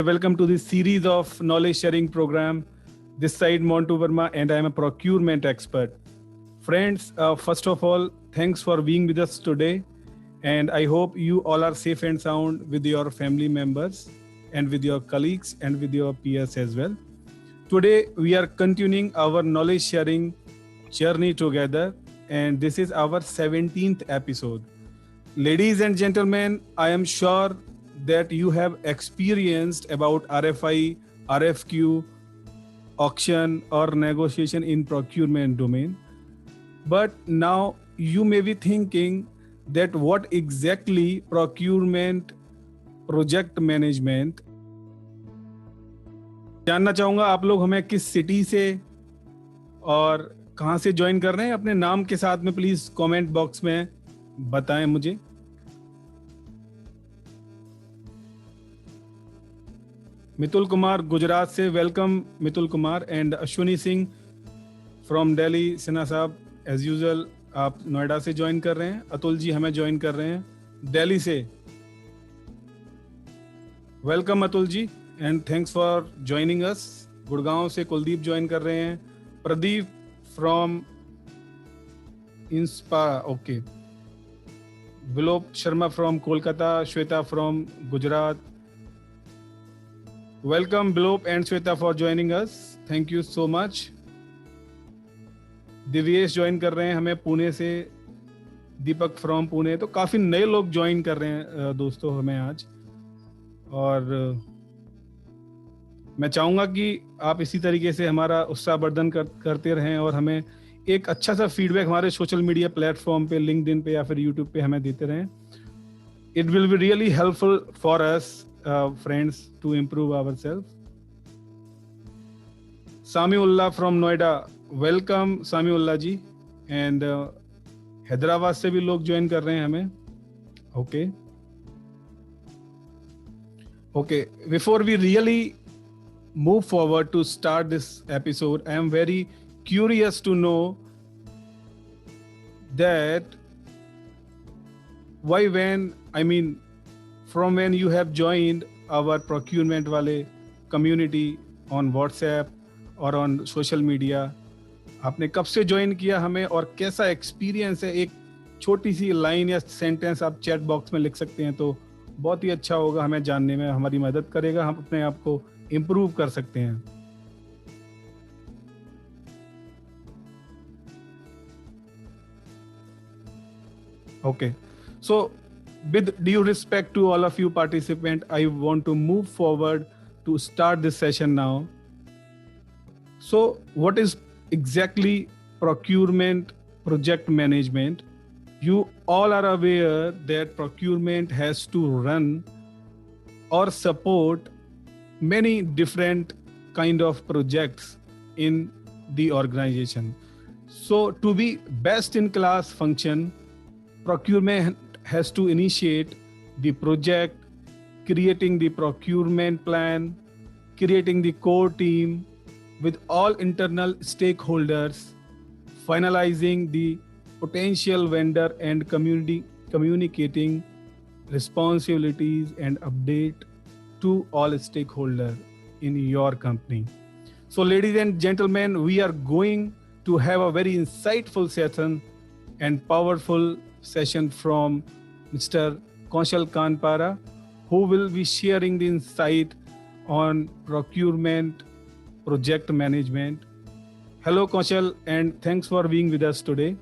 welcome to this series of knowledge sharing program. This side Montu Verma and I am a procurement expert. Friends, first of all, thanks for being with us today. And I hope you all are safe and sound with your family members and with your colleagues and with your peers as well. Today, we are continuing our knowledge sharing journey together, and this is our 17th episode. Ladies and gentlemen, I am sure that you have experienced about RFI, RFQ, auction or negotiation in procurement domain. But now you may be thinking that what exactly procurement project management. जानना चाहूंगा आप लोग हमें किस city से और कहां से ज्वाइन कर रहे हैं, अपने नाम के साथ में प्लीज कमेंट बॉक्स में बताएं मुझे। मितुल कुमार गुजरात से, welcome Mitul Kumar. And Ashwini Singh from Delhi, Sinha साहब एज यूजुअल आप नोएडा से ज्वाइन कर रहे हैं। अतुल जी हमें ज्वाइन कर रहे हैं दिल्ली से, welcome Atul ji and thanks for joining us. Gurgaon से कुलदीप ज्वाइन कर रहे हैं। प्रदीप फ्रॉम इंस्पा, okay. Vilop Sharma from Kolkata, Shweta from Gujarat. Welcome Vilop and Shweta for joining us, thank you so much. Divyesh join कर रहे हैं हमें पुणे से, दीपक फ्रॉम पुणे। तो काफी नए लोग ज्वाइन कर रहे हैं दोस्तों हमें आज, और मैं चाहूंगा कि आप इसी तरीके से हमारा उत्साहवर्धन करते रहें और हमें एक अच्छा सा फीडबैक हमारे सोशल मीडिया प्लेटफॉर्म पे, लिंक्डइन पे या फिर यूट्यूब पे हमें देते रहें। It will be really helpful for us friends to improve ourself. Samiullah from Noida, welcome Samiullah ji. And Hyderabad से भी लोग ज्वाइन कर रहे हैं हमें, okay okay. Before we really move forward to start this episode, I am very curious to know that from when you have joined our procurement wale community on WhatsApp or on social media, आपने कब से join किया हमें और कैसा experience है? एक छोटी सी लाइन या सेंटेंस आप चैट बॉक्स में लिख सकते हैं तो बहुत ही अच्छा होगा, हमें जानने में हमारी मदद करेगा, हम अपने आप को इम्प्रूव कर सकते हैं। Okay, so with due respect to all of you participants, I want to move forward to start this session now. So what is exactly procurement project management? You all are aware that procurement has to run or support many different kind of projects in the organization. So to be best in class function, procurement has to initiate the project, creating the procurement plan, creating the core team with all internal stakeholders, finalizing the potential vendor and communicating responsibilities and update to all stakeholders in your company. So ladies and gentlemen, we are going to have a very insightful session and powerful session from Mr. Kaushal Kanpara, who will be sharing the insight on procurement project management. Hello Kaushal, and thanks for being with us today.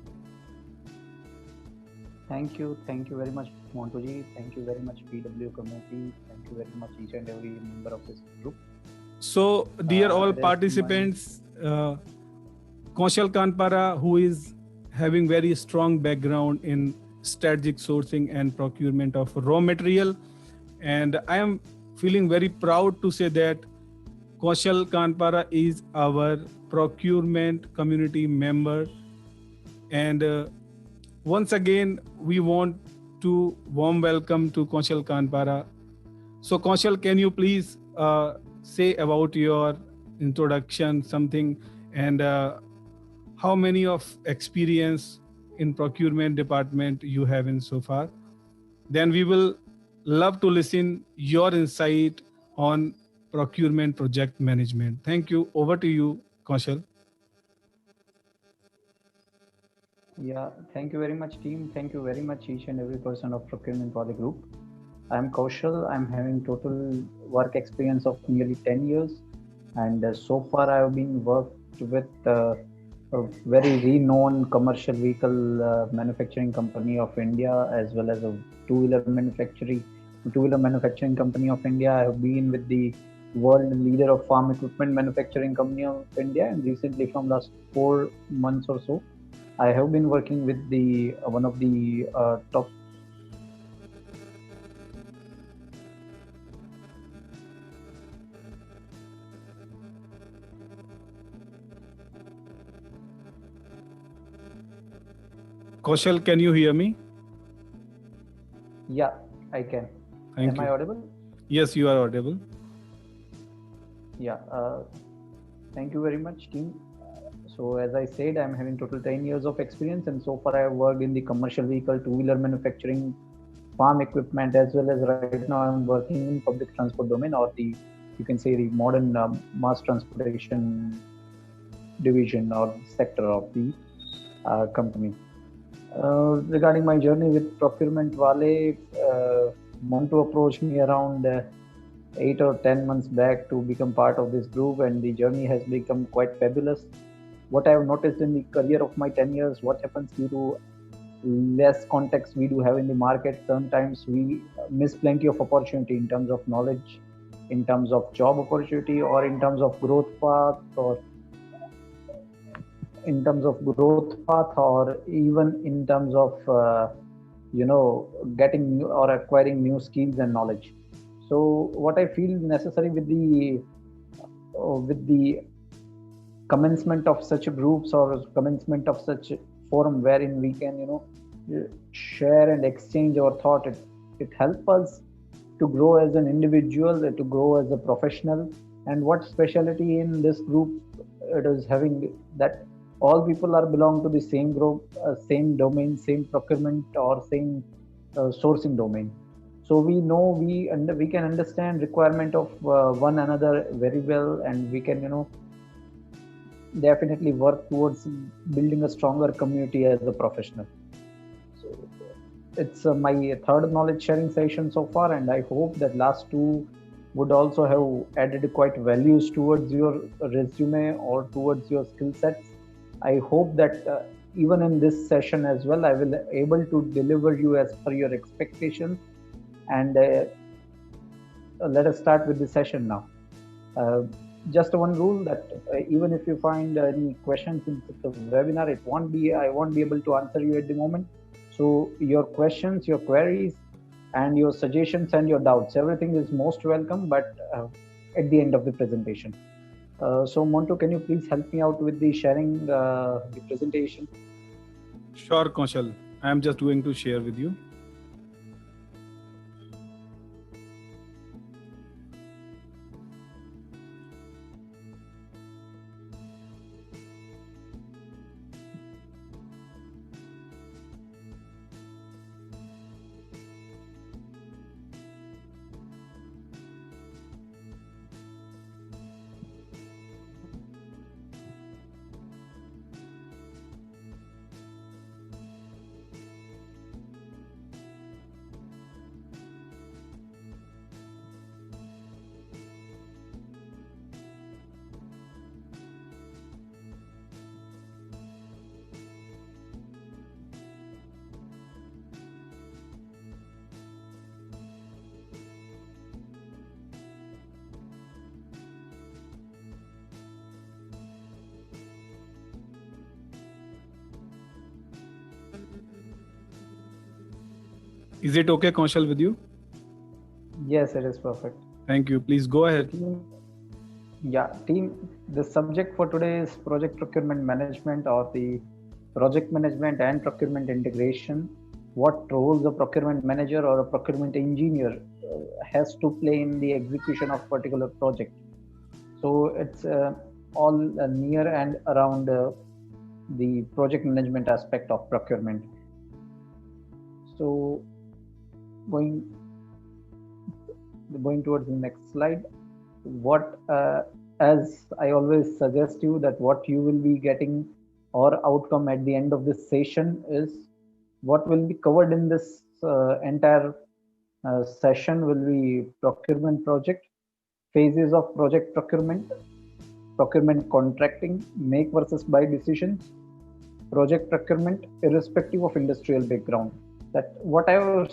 Thank you very much Montu ji, thank you very much PW community, thank you very much each and every member of this group. So dear all participants, Kaushal Kanpara, who is having very strong background in strategic sourcing and procurement of raw material, and I am feeling very proud to say that Kaushal Kanpara is our procurement community member, and once again we want to warm welcome to Kaushal Kanpara. So Kaushal, can you please say about your introduction something, and how many of experience in procurement department you have in so far? Then we will love to listen your insight on procurement project management. Thank you. Over to you, Kaushal. Yeah, thank you very much, team. Thank you very much, each and every person of Procurement Valley Group. I'm Kaushal. I'm having total work experience of nearly 10 years, and so far I've been worked with a very renowned commercial vehicle manufacturing company of India, as well as a two-wheeler manufacturing company of India. I have been with the world leader of farm equipment manufacturing company of India, and recently, from last 4 months or so, I have been working with the one of the top. Kaushal, can you hear me? Yeah, I can. Thank Am you. I audible? Yes, you are audible. Yeah. Thank you very much, team. So as I said, I'm having total 10 years of experience, and so far I have worked in the commercial vehicle, two-wheeler manufacturing, farm equipment, as well as right now I'm working in public transport domain, or the, you can say, the modern mass transportation division or sector of the company. Regarding my journey with Procurement Wale, Monto approached me around 8 or 10 months back to become part of this group, and the journey has become quite fabulous. What I have noticed in the career of my 10 years, what happens due to less context we do have in the market, sometimes we miss plenty of opportunity in terms of knowledge, in terms of job opportunity, or in terms of growth path, or in terms of growth path, or even in terms of getting new or acquiring new skills and knowledge. So what I feel necessary with the commencement of such groups or commencement of such forum wherein we can share and exchange our thought, it helps us to grow as an individual, to grow as a professional. And what specialty in this group it is having, that all people are belong to the same group, same domain, same procurement, or same sourcing domain. So we know we can understand requirement of one another very well, and we can definitely work towards building a stronger community as a professional. So it's my third knowledge sharing session so far, and I hope that last two would also have added quite values towards your resume or towards your skill sets. I hope that even in this session as well, I will able to deliver you as per your expectations. And let us start with the session now. Uh, just one rule that even if you find any questions in the webinar, I won't be able to answer you at the moment. So your questions, your queries, and your suggestions and your doubts, everything is most welcome, but at the end of the presentation. So Monto, can you please help me out with the sharing the presentation? Sure, Kaushal. I am just going to share with you. Is it okay, Kaushal, with you? Yes, it is perfect. Thank you. Please go ahead. Team, the subject for today is project procurement management, or the project management and procurement integration. What roles a procurement manager or a procurement engineer has to play in the execution of particular project. So it's all near and around the project management aspect of procurement. So going towards the next slide. what as I always suggest you that what you will be getting or outcome at the end of this session is what will be covered in this entire session will be procurement project, phases of project procurement, procurement contracting, make versus buy decisions, project procurement, irrespective of industrial background. That whatever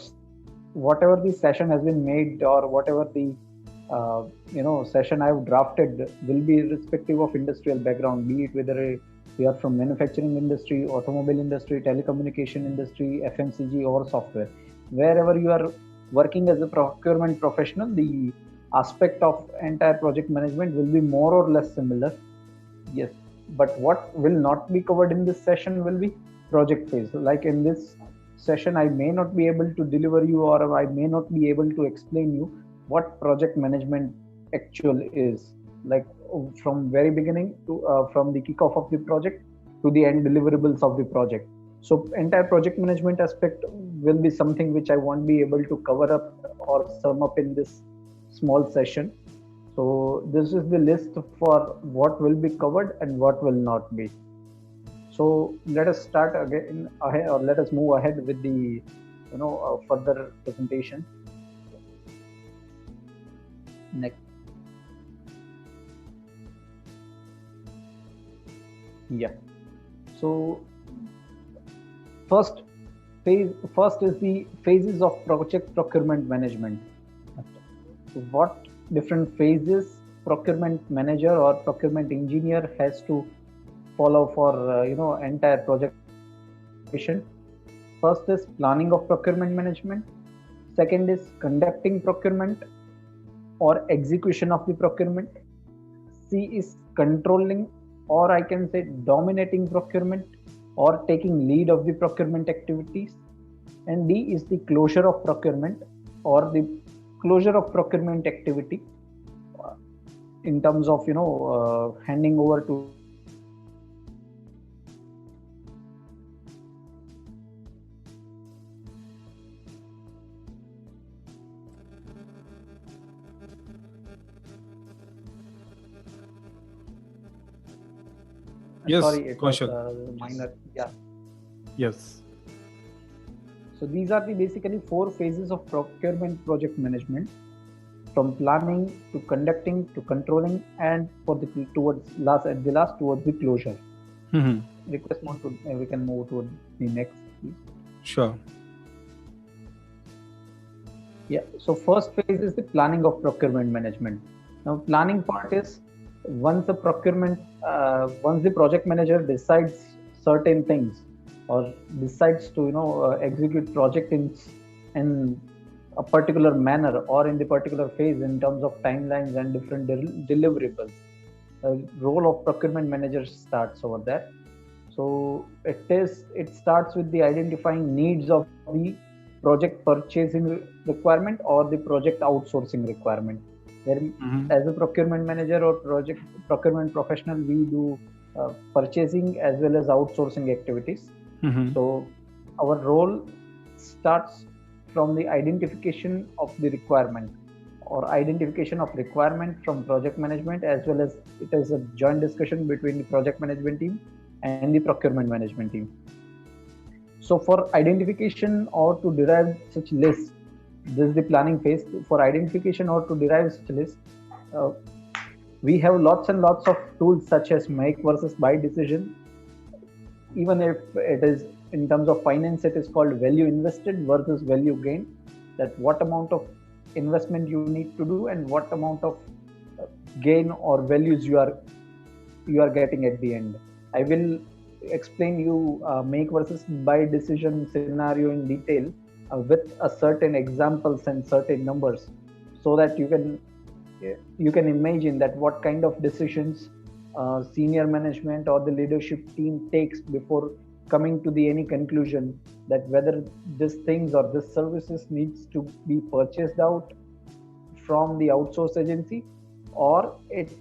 the session has been made or whatever the session I've drafted will be irrespective of industrial background, be it whether we are from manufacturing industry, automobile industry, telecommunication industry, FMCG, or software. Wherever you are working as a procurement professional, the aspect of entire project management will be more or less similar. Yes, but what will not be covered in this session will be project phase. Like in this session, I may not be able to deliver you, or I may not be able to explain you what project management actual is. Like from very beginning to from the kickoff of the project to the end deliverables of the project. So entire project management aspect will be something which I won't be able to cover up or sum up in this small session. So this is the list for what will be covered and what will not be. So let us start again ahead, or let us move ahead with the further presentation. Next. Yeah. So first is the phases of project procurement management. What different phases procurement manager or procurement engineer has to follow for entire project. First is planning of procurement management. Second is conducting procurement or execution of the procurement. C is controlling, or I can say dominating procurement or taking lead of the procurement activities. And D is the closure of procurement or the closure of procurement activity in terms of handing over to Yes, sorry, it was Kaushal. minor. Yeah. Yes. So these are the basically 4 phases of procurement project management, from planning to conducting to controlling, and for the last towards the closure. Request more to we can move to the next, please. Sure. Yeah. So first phase is the planning of procurement management. Now, planning part is once the project manager decides certain things or decides to execute project in a particular manner or in the particular phase in terms of timelines and different deliverables. The role of procurement manager starts over there. So it starts with the identifying needs of the project purchasing requirement or the project outsourcing requirement. Where as a procurement manager or project procurement professional, we do purchasing as well as outsourcing activities. So our role starts from the identification of the requirement or identification of requirement from project management, as well as it is a joint discussion between the project management team and the procurement management team. So for identification or to derive such lists, this is the planning phase. For identification or to derive such list, we have lots and lots of tools such as make versus buy decision. Even if it is in terms of finance, it is called value invested versus value gained. That what amount of investment you need to do and what amount of gain or values you are getting at the end. I will explain you make versus buy decision scenario in detail with a certain examples and certain numbers, so that you can imagine that what kind of decisions senior management or the leadership team takes before coming to the any conclusion that whether these things or this services needs to be purchased out from the outsource agency or it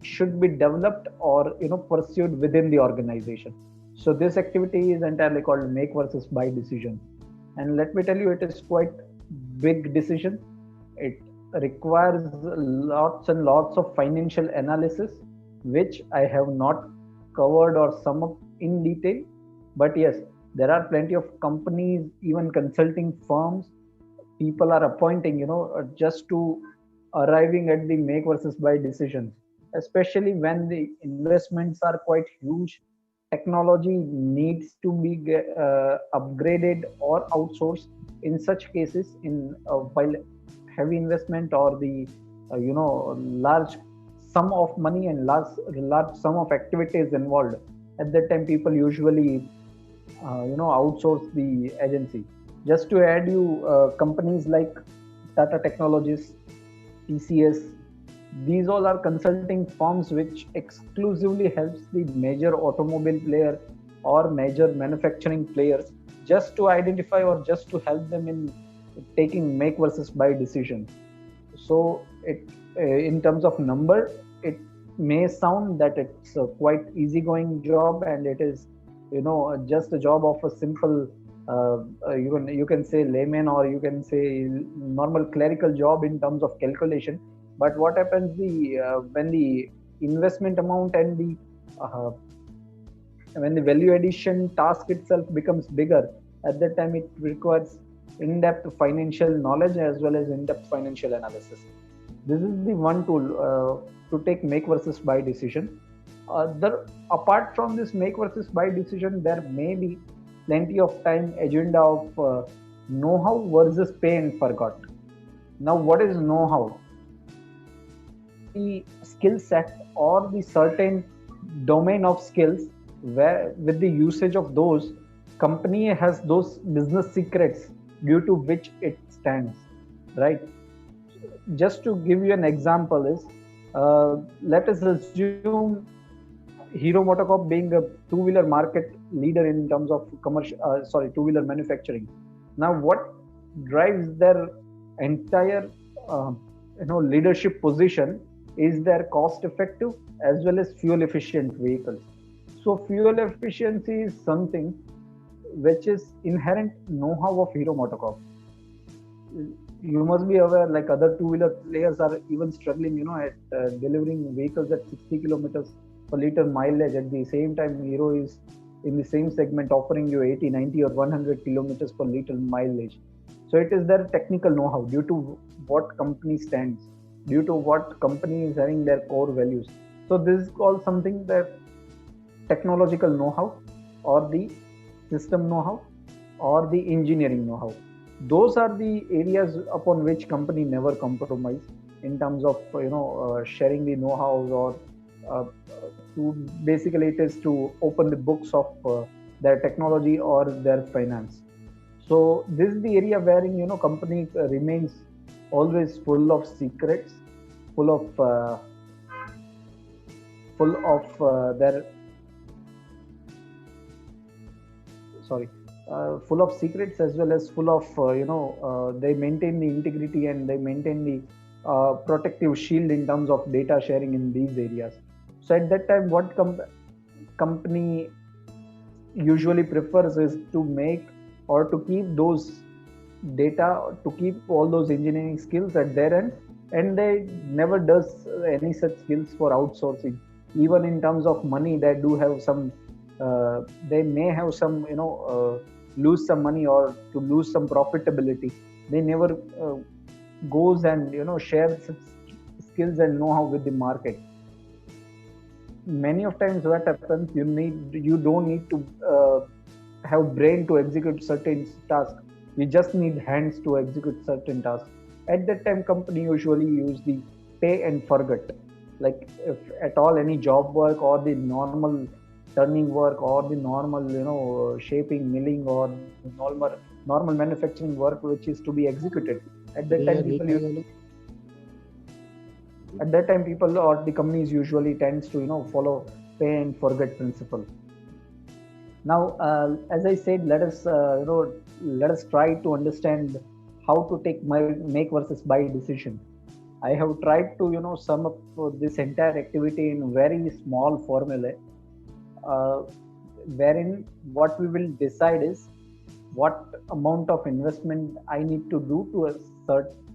should be developed or pursued within the organization. So this activity is entirely called make versus buy decision, and let me tell you, it is quite big decision. It requires lots and lots of financial analysis, which I have not covered or sum up in detail. But yes, there are plenty of companies, even consulting firms, people are appointing, just to arriving at the make versus buy decisions, especially when the investments are quite huge. Technology needs to be upgraded or outsourced. In such cases, in while heavy investment or the large sum of money and large sum of activities involved, at that time people usually outsource the agency. Just to add you, companies like Tata Technologies, TCS, these all are consulting firms which exclusively helps the major automobile player or major manufacturing players, just to identify or just to help them in taking make versus buy decisions. So it in terms of number, it may sound that it's a quite easygoing job, and it is just a job of a simple you can say layman, or you can say normal clerical job in terms of calculation. But what happens when the investment amount and the uh, when the value addition task itself becomes bigger, at that time it requires in-depth financial knowledge as well as in-depth financial analysis. This is the one tool to take make versus buy decision. Apart from this make versus buy decision, there may be plenty of time agenda of know-how versus pay and forgot. Now, what is know-how? The skill set or the certain domain of skills where with the usage of those, company has those business secrets due to which it stands, right? Just to give you an example is, let us assume Hero MotoCorp being a two-wheeler market leader in terms of two-wheeler manufacturing. Now, what drives their entire, leadership position is their cost-effective as well as fuel-efficient vehicles. So, fuel efficiency is something which is inherent know-how of Hero MotoCorp. You must be aware, like other two-wheeler players are even struggling, at delivering vehicles at 60 kilometers per liter mileage. At the same time, Hero is in the same segment offering you 80, 90 or 100 kilometers per liter mileage. So it is their technical know-how due to what company stands, due to what company is having their core values. So this is called something that technological know-how or the system know-how or the engineering know-how. Those are the areas upon which company never compromise in terms of sharing the know-hows, or to basically it is to open the books of their technology or their finance. So this is the area wherein company remains always full of secrets, full of their sorry full of secrets, as well as full of they maintain the integrity and they maintain the protective shield in terms of data sharing in these areas. So at that time, what company usually prefers is to make or to keep those data, to keep all those engineering skills at their end, and they never does any such skills for outsourcing. Even in terms of money, they do have some they may have some lose some money or to lose some profitability. They never goes and share such skills and know-how with the market. Many of times what happens, you don't need to have brain to execute certain tasks. You just need hands to execute certain tasks. At that time, company usually use the pay and forget. Like if at all any job work or the normal turning work or the normal shaping, milling, or normal manufacturing work which is to be executed, at that time people or the companies usually tends to follow pay and forget principle. Now, as I said, let us try to understand how to take make versus buy decision. I have tried to sum up this entire activity in very small formula, wherein what we will decide is what amount of investment I need to do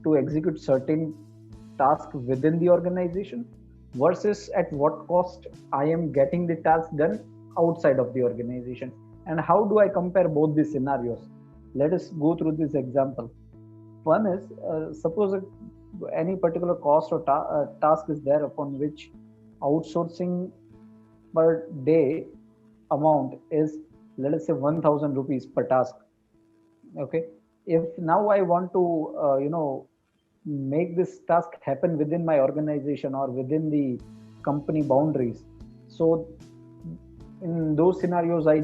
to execute certain task within the organization versus at what cost I am getting the task done outside of the organization. And how do I compare both these scenarios? Let us go through this example. One is, suppose any particular cost or task is there upon which outsourcing per day amount is, let us say, 1000 rupees per task. Okay, if now I want to make this task happen within my organization or within the company boundaries, so in those scenarios I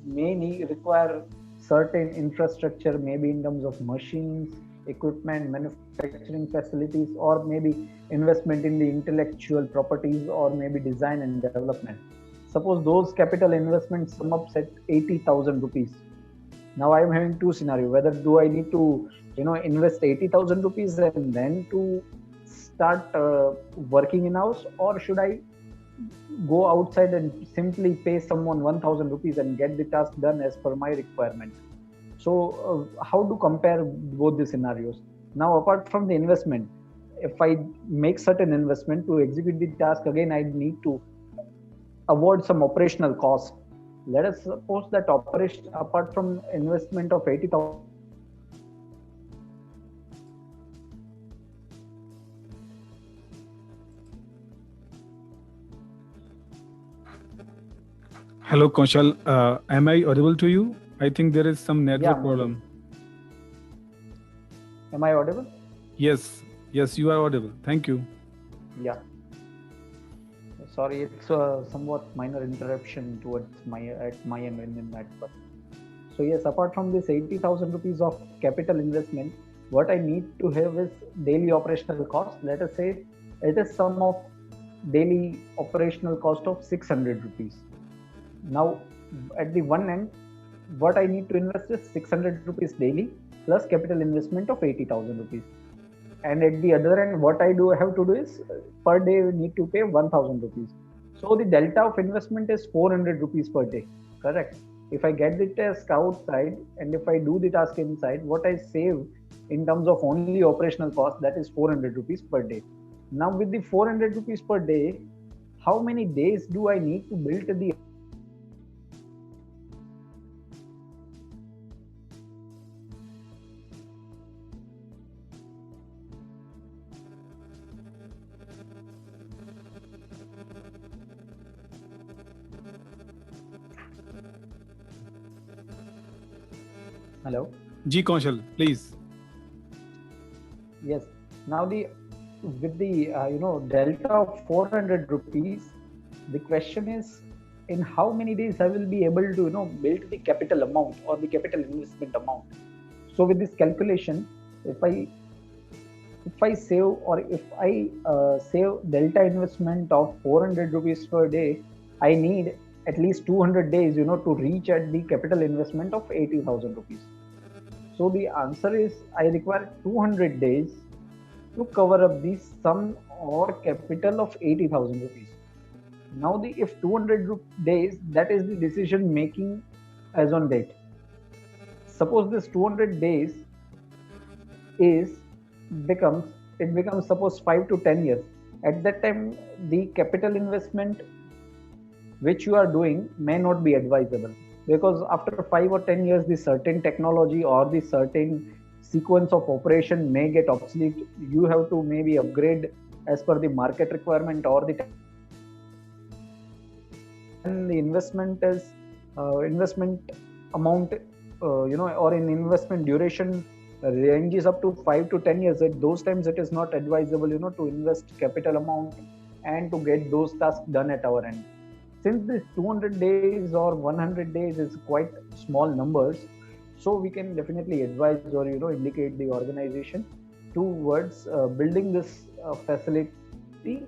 may require certain infrastructure, maybe in terms of machines, equipment, manufacturing facilities, or maybe investment in the intellectual properties, or maybe design and development. Suppose those capital investments sum up at 80,000 rupees. Now I am having two scenarios: whether do I need to invest 80,000 rupees and then to start working in house, or should I go outside and simply pay someone 1000 rupees and get the task done as per my requirement? So how to compare both the scenarios? Now, apart from the investment, if I make certain investment to execute the task, again I need to avoid some operational cost. Let us suppose that operation, apart from investment of 80,000, Hello, Kaushal. Am I audible to you? I think there is some network yeah, problem. am I audible? Yes, you are audible. Thank you. Yeah. Sorry, it's somewhat minor interruption towards my end in the network. So yes, apart from this 80,000 rupees of capital investment, what I need to have is daily operational cost. Let us say it is sum of daily operational cost of 600 rupees. Now, at the one end, what I need to invest is 600 rupees daily plus capital investment of 80,000 rupees. And at the other end, what I have to do is per day we need to pay 1000 rupees. So the delta of investment is 400 rupees per day. Correct. If I get the task outside and if I do the task inside, what I save in terms of only operational cost, that is 400 rupees per day. Now with the 400 rupees per day, how many days do I need to build the Hello? Ji Kaushal, please. Yes. Now with the delta of 400 rupees, the question is, in how many days I will be able to build the capital amount or the capital investment amount. So with this calculation, if I save, or if I save delta investment of 400 rupees per day, I need at least 200 days to reach at the capital investment of 80,000 rupees. So the answer is, I require 200 days to cover up the sum or capital of 80,000 rupees. Now if 200 days, that is the decision making as on date. Suppose this 200 days becomes suppose 5 to 10 years. At that time, the capital investment which you are doing may not be advisable, because after 5 or 10 years, the certain technology or the certain sequence of operation may get obsolete. You have to maybe upgrade as per the market requirement, or the investment is investment amount or in investment duration ranges up to 5 to 10 years. At those times it is not advisable to invest capital amount and to get those tasks done at our end. Since this 200 days or 100 days is quite small numbers, so we can definitely advise or indicate the organization towards building this facility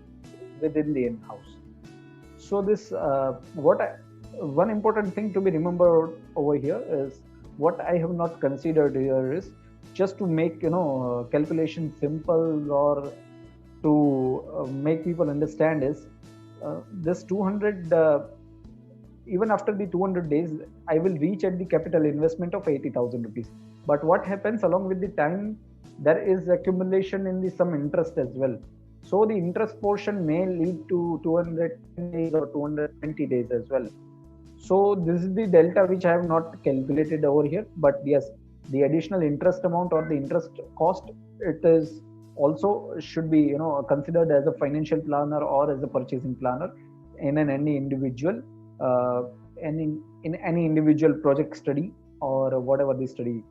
within the in-house. So this one important thing to be remembered over here is, what I have not considered here is, just to make calculation simple, or to make people understand, is this 200 even after the 200 days I will reach at the capital investment of 80,000 rupees. But what happens along with the time, there is accumulation in the some interest as well. So the interest portion may lead to 210 days or 220 days as well. So this is the delta which I have not calculated over here, but yes, the additional interest amount or the interest cost, it is also should be considered as a financial planner or as a purchasing planner in any individual in any individual project study or whatever the study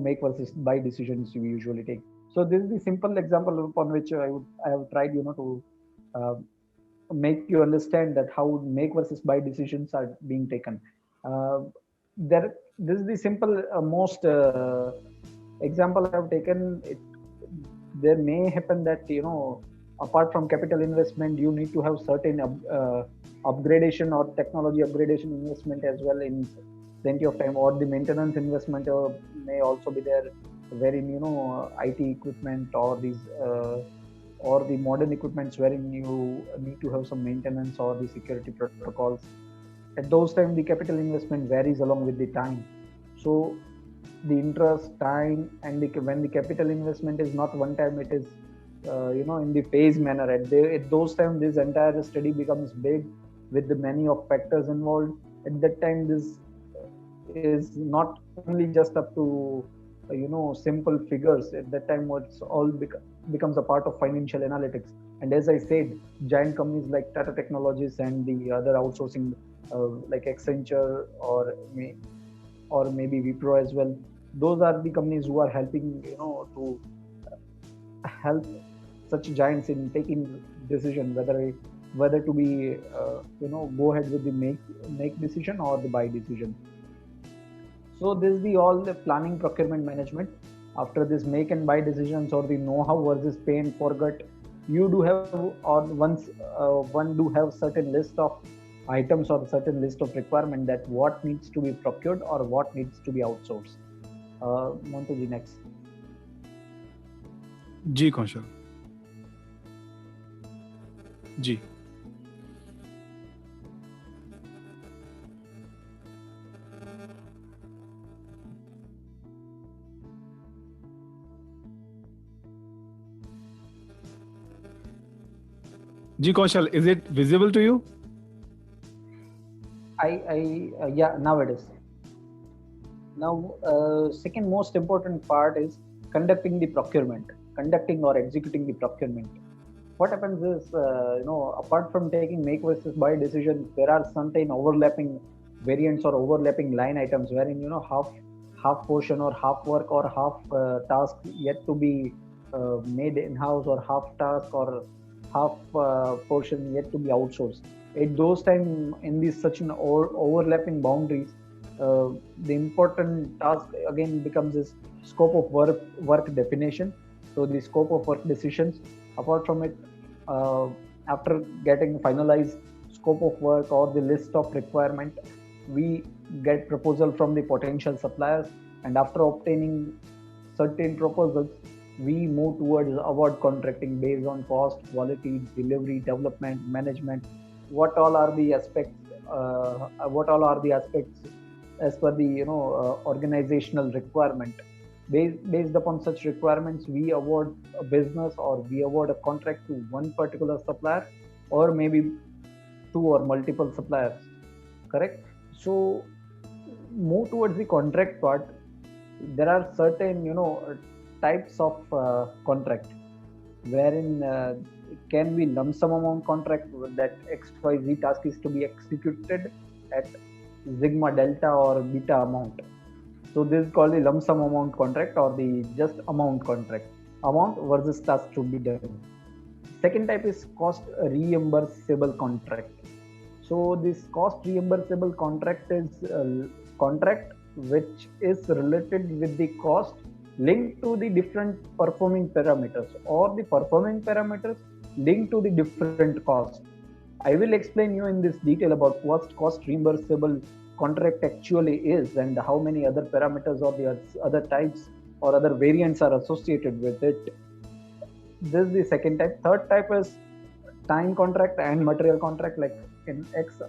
make versus buy decisions you usually take. So this is the simple example upon which I have tried to uh, make you understand that how make versus buy decisions are being taken. Uh, this is the simple most example I have taken. There may happen that apart from capital investment, you need to have certain upgradation or technology upgradation investment as well in plenty of time, or the maintenance investment may also be there, wherein IT equipment or these. Or the modern equipments wherein you need to have some maintenance or the security protocols. At those times, the capital investment varies along with the time. So the interest, time, and when the capital investment is not one time, it is in the phase manner. At those times, this entire study becomes big with the many of factors involved. At that time, this is not only just up to simple figures. At that time what's all becomes a part of financial analytics. And as I said, giant companies like Tata Technologies and the other outsourcing like Accenture or maybe Wipro as well, those are the companies who are helping to help such giants in taking decision whether to be go ahead with the make decision or the buy decision. So this is the all the planning, procurement, management. After this make and buy decisions or the know-how versus pay and forget, you do have or once one do have certain list of items or certain list of requirement that what needs to be procured or what needs to be outsourced. Montaji, next. Ji Kaushal ji. Ji Kaushal, is it visible to you? Yeah, now it is. Now, second most important part is conducting or executing the procurement. What happens is, apart from taking make versus buy decisions, there are certain overlapping variants or overlapping line items wherein half portion or half work or half task yet to be made in house, or half task or half portion yet to be outsourced. At those time, in these such an overlapping boundaries, the important task again becomes this scope of work definition. So the scope of work decisions. Apart from it, after getting finalized scope of work or the list of requirement, we get proposal from the potential suppliers, and after obtaining certain proposals, we move towards award contracting based on cost, quality, delivery, development, management. What all are the aspects? What all are the aspects as per the organizational requirement? Based upon such requirements, we award a business or we award a contract to one particular supplier, or maybe two or multiple suppliers. Correct. So move towards the contract part. There are certain types of contract wherein it can be lump sum amount contract that XYZ task is to be executed at sigma, delta, or beta amount. So this is called the lump sum amount contract or the just amount contract. Amount versus task to be done. Second type is cost reimbursable contract. So this cost reimbursable contract is a contract which is related with the cost linked to the different performing parameters, or the performing parameters linked to the different costs. I will explain you in this detail about what cost reimbursable contract actually is and how many other parameters or the other types or other variants are associated with it. This is the second type. Third type is time contract and material contract, like in X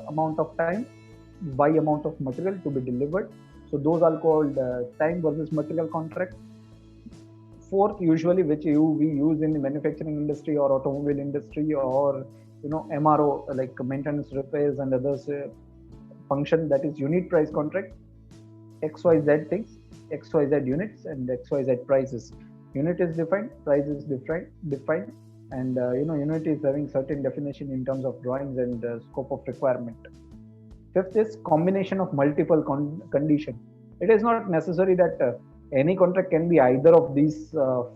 amount of time, Y amount of material to be delivered. So those are called time versus material contract. fourth, usually, which we use in the manufacturing industry or automobile industry, or MRO, like maintenance, repairs, and others function, that is unit price contract. XYZ things, XYZ units, and XYZ prices. Unit is defined, price is defined, and unit is having certain definition in terms of drawings and scope of requirement. Fifth is combination of multiple conditions. It is not necessary that any contract can be either of these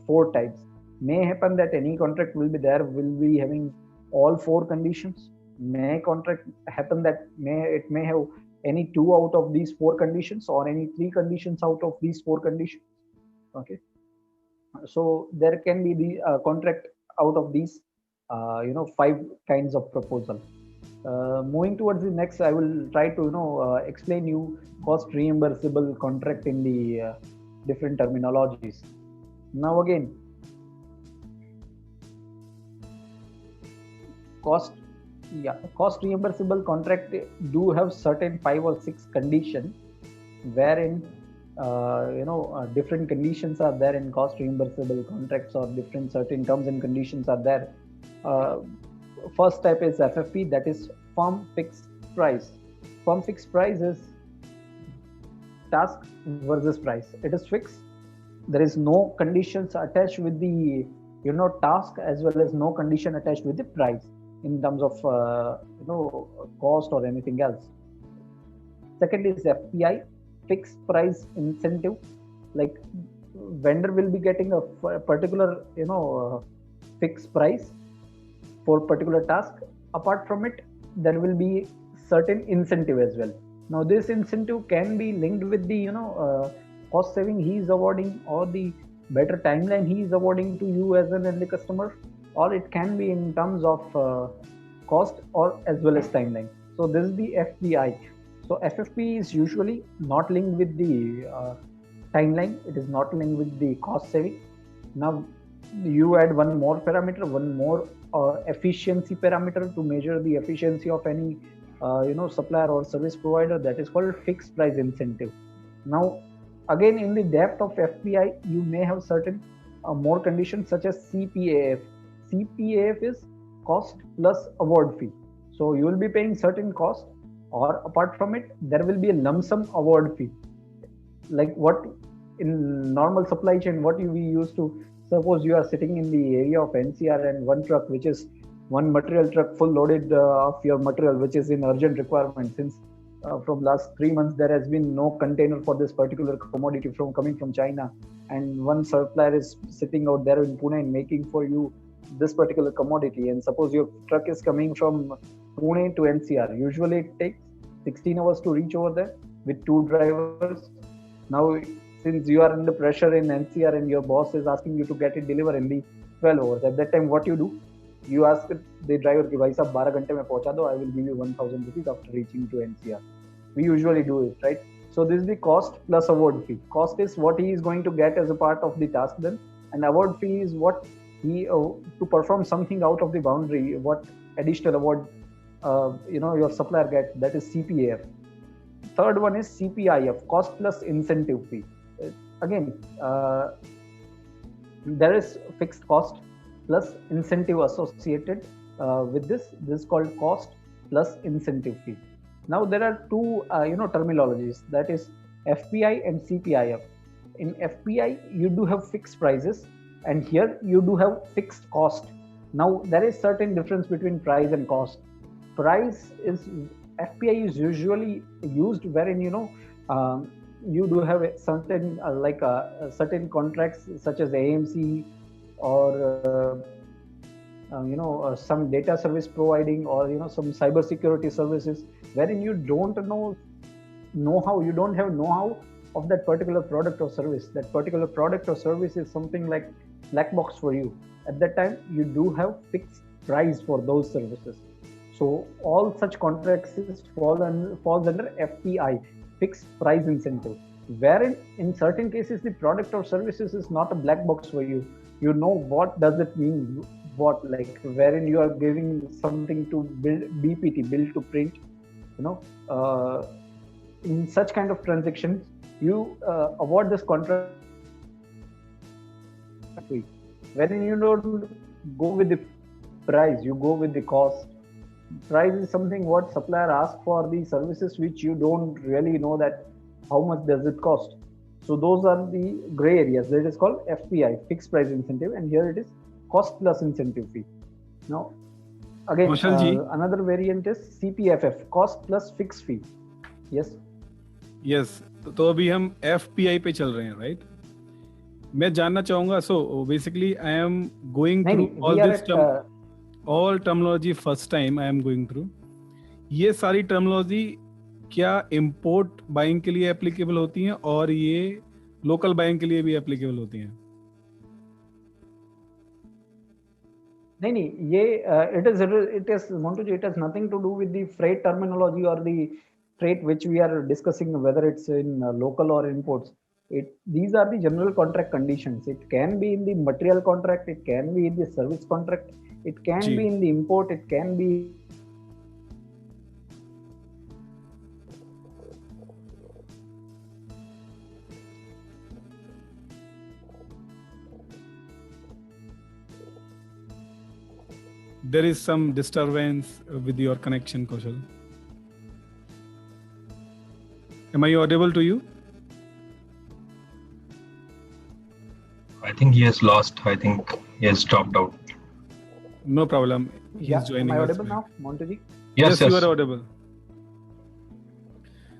four types. May happen that any contract will be having all four conditions. May contract happen that it may have any two out of these four conditions, or any three conditions out of these four conditions. Okay, so there can be the contract out of these five kinds of proposal. Moving towards the next, I will try to explain you cost reimbursable contract in the different terminologies. Now again, cost reimbursable contract do have certain 5 or 6 conditions, wherein different conditions are there in cost reimbursable contracts, or different certain terms and conditions are there. First type is FFP, that is firm fixed price. Firm fixed price is task versus price. It is fixed. There is no conditions attached with the task, as well as no condition attached with the price in terms of cost or anything else. Second is FPI, fixed price incentive. Like vendor will be getting a particular fixed price for particular task. Apart from it, there will be certain incentive as well. Now this incentive can be linked with the cost saving he is awarding, or the better timeline he is awarding to you as an end customer, or it can be in terms of cost or as well as timeline. So this is the FPI. So FFP is usually not linked with the timeline. It is not linked with the cost saving. Now you add one more parameter, one more efficiency parameter to measure the efficiency of any supplier or service provider, that is called fixed price incentive. Now again, in the depth of FPI, you may have certain more conditions, such as CPAF. CPAF is cost plus award fee. So you will be paying certain cost, or apart from it, there will be a lump sum award fee. Like what in normal supply chain, what we used to, suppose you are sitting in the area of NCR, and one truck, which is one material truck full loaded of your material, which is in urgent requirement, since from last 3 months there has been no container for this particular commodity coming from China, and one supplier is sitting out there in Pune and making for you this particular commodity. And suppose your truck is coming from Pune to NCR, usually it takes 16 hours to reach over there with 2 drivers. Now since you are under pressure in NCR and your boss is asking you to get it delivered in the 12 hours, at that time what you do, you ask the driver ki bhai sahab 12 ghante mein pahuncha do, I will give you 1000 rupees after reaching to NCR. We usually do it, right? So this is the cost plus award fee. Cost is what he is going to get as a part of the task done, and award fee is what he to perform something out of the boundary, what additional award your supplier gets, that is CPAF. Third one is CPIF, cost plus incentive fee. Again, there is fixed cost plus incentive associated with this. This is called cost plus incentive fee. Now there are two terminologies, that is FPI and CPIF. In FPI you do have fixed prices, and here you do have fixed cost. Now there is certain difference between price and cost. Price is, FPI is usually used wherein you do have a certain certain contracts such as AMC, or some data service providing, or some cyber security services, wherein you don't know-how, you don't have know-how of that particular product or service. That particular product or service is something like black box for you. At that time you do have fixed price for those services. So all such contracts falls under FPI, fixed price incentive, wherein in certain cases the product or services is not a black box for you. You know what does it mean, what, like wherein you are giving something to build BPT, build to print, in such kind of transactions you award this contract fee. When you don't go with the price, you go with the cost. Price is something what supplier asks for the services which you don't really know that how much does it cost. So those are the gray areas. That is called FPI, fixed price incentive, and here it is cost plus incentive fee. Now, again, Kaushal ji, another variant is CPFF, cost plus fixed fee. Yes. Yes, तो अभी हम FPI पे चल रहे हैं, right? मैं जानना चाहूंगा, so basically I am going through all this all terminology first time I am going through. ये सारी टर्मिनोलॉजी क्या इंपोर्ट बाइंग के लिए एप्लीकेबल होती हैं और ये लोकल बाइंग के लिए भी एप्लीकेबल होती हैं? नहीं, ये it is Montu ji, it has nothing to do with the freight terminology or the freight which we are discussing, whether it's in local or imports. These are the general contract conditions. It can be in the material contract, it can be in the service contract, it can be in the import, it can be There is some disturbance with your connection, Kaushal. Am I audible to you? I think he has lost. I think he has dropped out. No problem. He's joining am I us audible back. now, Montu ji? Yes, you are audible.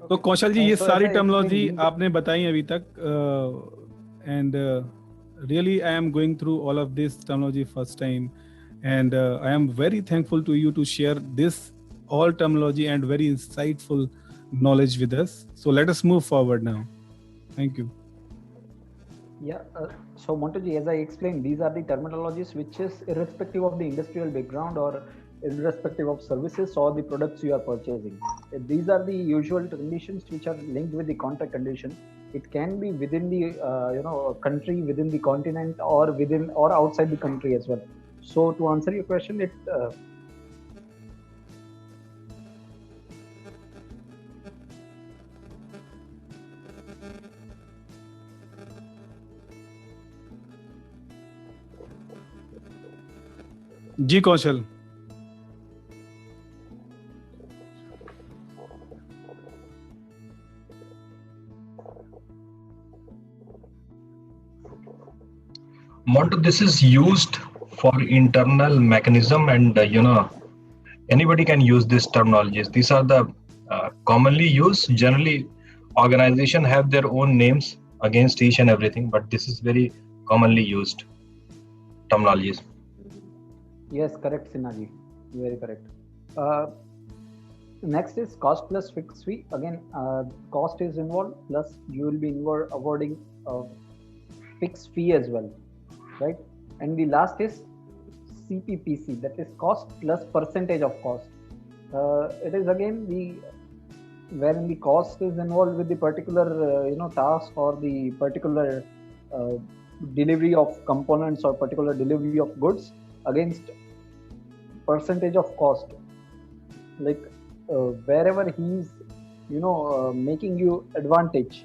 तो कौशल जी, ये सारी terminology आपने बताई अभी तक, and really I am going through all of this terminology first time, and I am very thankful to you to share this all terminology and very insightful knowledge with us. So let us move forward now. Thank you. Yeah, so Montu ji, as I explained, these are the terminologies which is irrespective of the industrial background or irrespective of services or the products you are purchasing. These are the usual conditions which are linked with the contract condition. It can be within the country, within the continent, or within or outside the country as well. So to answer your question, ji Kaushal. Montu, this is used for internal mechanism, and anybody can use these terminologies. These are the commonly used. Generally, organization have their own names against each and everything, but this is very commonly used terminologies. Yes, correct, Sinha ji. Very correct. Next is cost plus fixed fee. Again, cost is involved, plus you will be awarding fixed fee as well, right? And the last is CPPC, that is cost plus percentage of cost. It is again when the cost is involved with the particular task or the particular delivery of components or particular delivery of goods against percentage of cost. Like wherever he's making you advantage,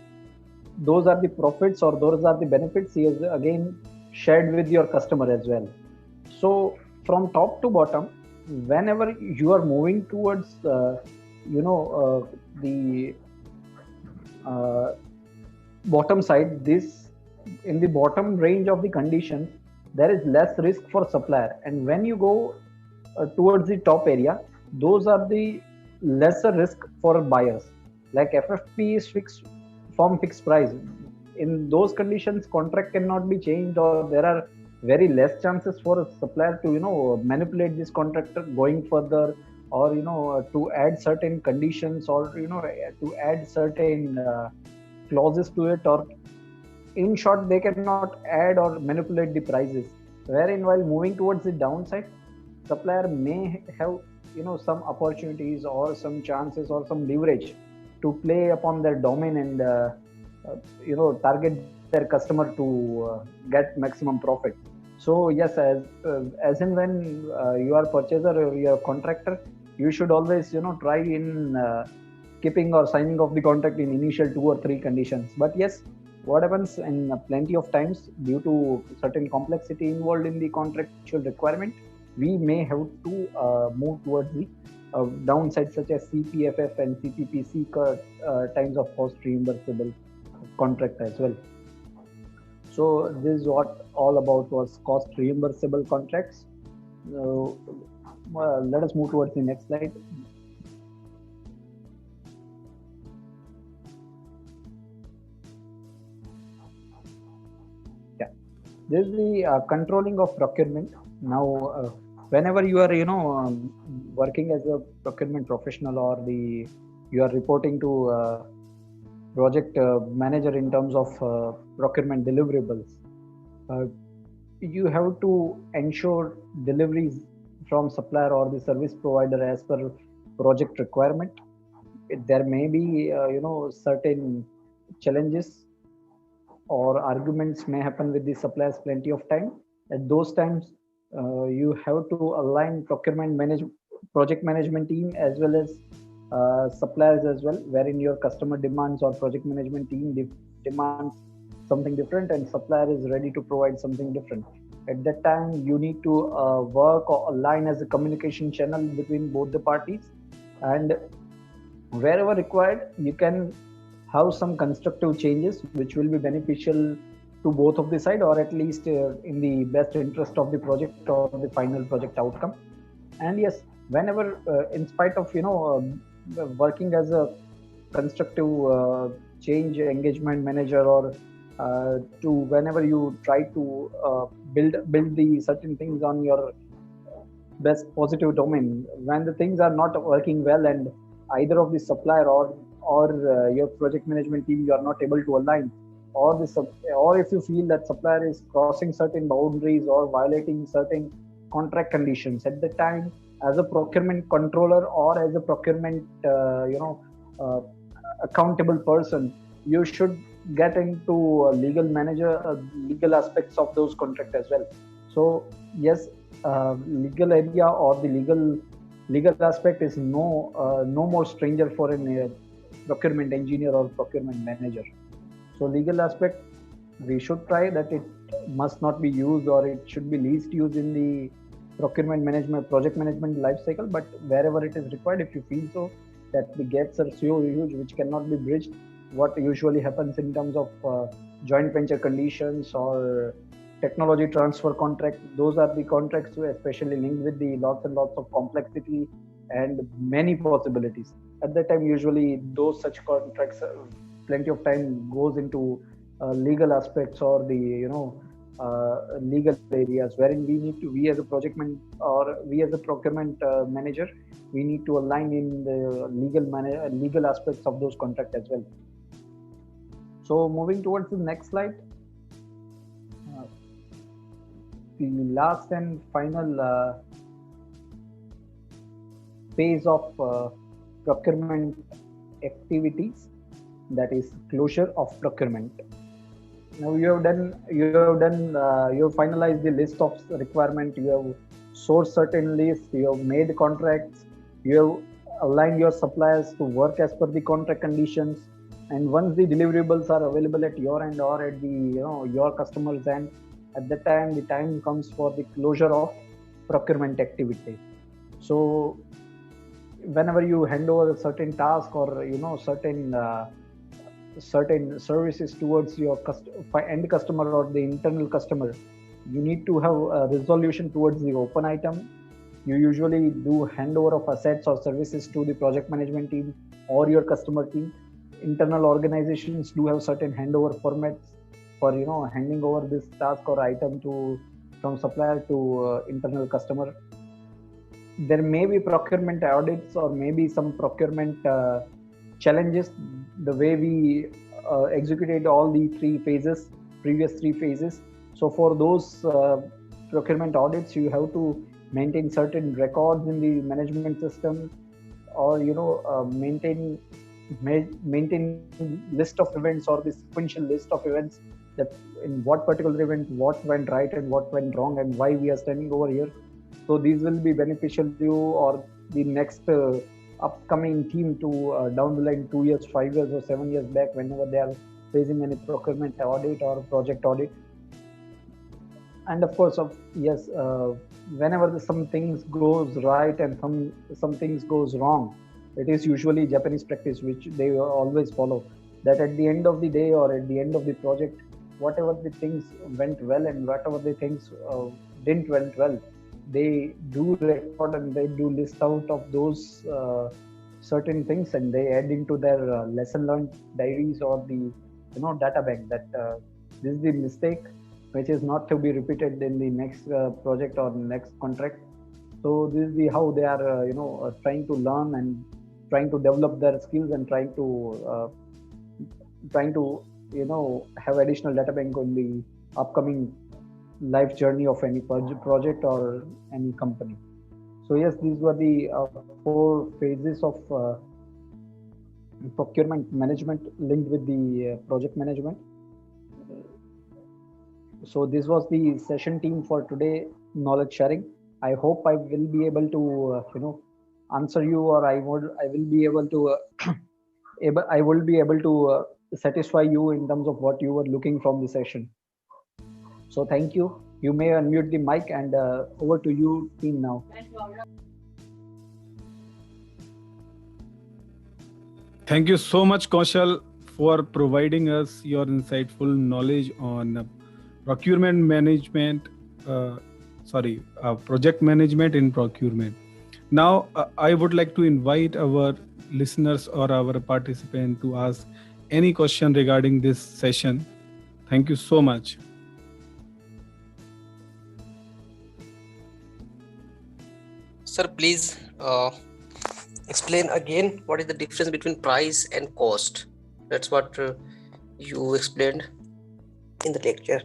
those are the profits or those are the benefits he has again shared with your customer as well. So from top to bottom, whenever you are moving towards the bottom side, this in the bottom range of the conditions, there is less risk for supplier, and when you go towards the top area, those are the lesser risk for buyers. Like FFP is fixed price. In those conditions, contract cannot be changed, or there are very less chances for a supplier to manipulate this contractor going further, or to add certain conditions, or to add certain clauses to it, or in short, they cannot add or manipulate the prices. Wherein while moving towards the downside, supplier may have some opportunities or some chances or some leverage to play upon their domain and target their customer to get maximum profit. So yes, as in when you are purchaser or you are contractor, you should always try in keeping or signing of the contract in initial 2 or 3 conditions. But yes, what happens in plenty of times due to certain complexity involved in the contractual requirement, we may have to move towards the downside such as CPFF and CPPC times of cost reimbursable contract as well. So this is what all about was cost reimbursable contracts. Let us move towards the next slide. Yeah, this is the controlling of procurement. Now, whenever you are, working as a procurement professional or you are reporting to project manager in terms of procurement deliverables, you have to ensure deliveries from supplier or the service provider as per project requirement. There may be certain challenges or arguments may happen with the suppliers plenty of time. At those times, you have to align project management team as well as suppliers as well, wherein your customer demands or project management team demands something different and supplier is ready to provide something different. At that time, you need to work or align as a communication channel between both the parties, and wherever required, you can have some constructive changes which will be beneficial to both of the side, or at least in the best interest of the project or the final project outcome. And yes, whenever in spite of working as a constructive change engagement manager or to whenever you try to build the certain things on your best positive domain, when the things are not working well and either of the supplier or your project management team you are not able to align, or if you feel that supplier is crossing certain boundaries or violating certain contract conditions, at the time, as a procurement controller or as a procurement accountable person, you should get into legal aspects of those contracts as well. So yes, legal area or the legal aspect is no more stranger for a procurement engineer or procurement manager. So legal aspect, we should try that it must not be used or it should be least used in the procurement management, project management life cycle. But wherever it is required, if you feel so that the gaps are so huge which cannot be bridged, what usually happens in terms of joint venture conditions or technology transfer contract, those are the contracts especially linked with the lots and lots of complexity and many possibilities. At that time, usually those such contracts plenty of time goes into legal aspects or the legal areas, wherein we as a project man or we as a procurement manager, we need to align in the legal aspects of those contracts as well. So moving towards the next slide, the last and final phase of procurement activities, that is closure of procurement. Now you have finalized the list of requirement, you have sourced certain lists, you have made contracts, you have aligned your suppliers to work as per the contract conditions, and once the deliverables are available at your end or at the your customers end, at that time the time comes for the closure of procurement activity. So whenever you hand over a certain task or certain services towards your end customer or the internal customer, you need to have a resolution towards the open item. You usually do handover of assets or services to the project management team or your customer team. Internal organizations do have certain handover formats for handing over this task or item from supplier to internal customer. There may be procurement audits or maybe some procurement challenges the way we executed all the previous three phases. So for those procurement audits, you have to maintain certain records in the management system, or maintain list of events or the sequential list of events, that in what particular event what went right and what went wrong and why we are standing over here. So these will be beneficial to you or the next upcoming team to down the line 2 years, 5 years or 7 years back, whenever they are facing any procurement audit or project audit. And of course, whenever some things goes right and some things goes wrong, it is usually Japanese practice which they always follow, that at the end of the day or at the end of the project, whatever the things went well and whatever the things didn't went well, they do record and they do list out of those certain things, and they add into their lesson learned diaries or the data bank, that this is the mistake which is not to be repeated in the next project or next contract. So this is how they are trying to learn and trying to develop their skills and trying to have additional data bank on the upcoming life journey of any project or any company. So yes, these were the 4 phases of procurement management linked with the project management. So this was the session team for today, knowledge sharing. I hope I will be able to answer you, or I will be able to satisfy you in terms of what you were looking from the session. So thank you. You may unmute the mic, and over to you, team, now. Thank you so much, Kaushal, for providing us your insightful knowledge on procurement management, project management in procurement. Now, I would like to invite our listeners or our participant to ask any question regarding this session. Thank you so much. Sir, please explain again what is the difference between price and cost. That's what you explained in the lecture.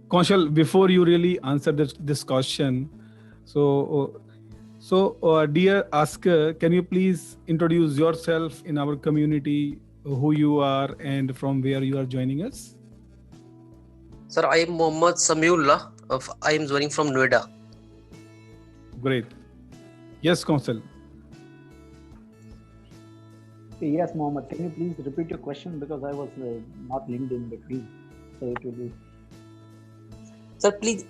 Kaushal, before you really answer this question, so dear asker, can you please introduce yourself in our community, who you are and from where you are joining us? Sir, I am Mohammad Samiullah. I am joining from Noida. Great. Yes, Kaushal. Yes, Mohammed, can you please repeat your question, because I was not linked in between, so it will be. Sir, please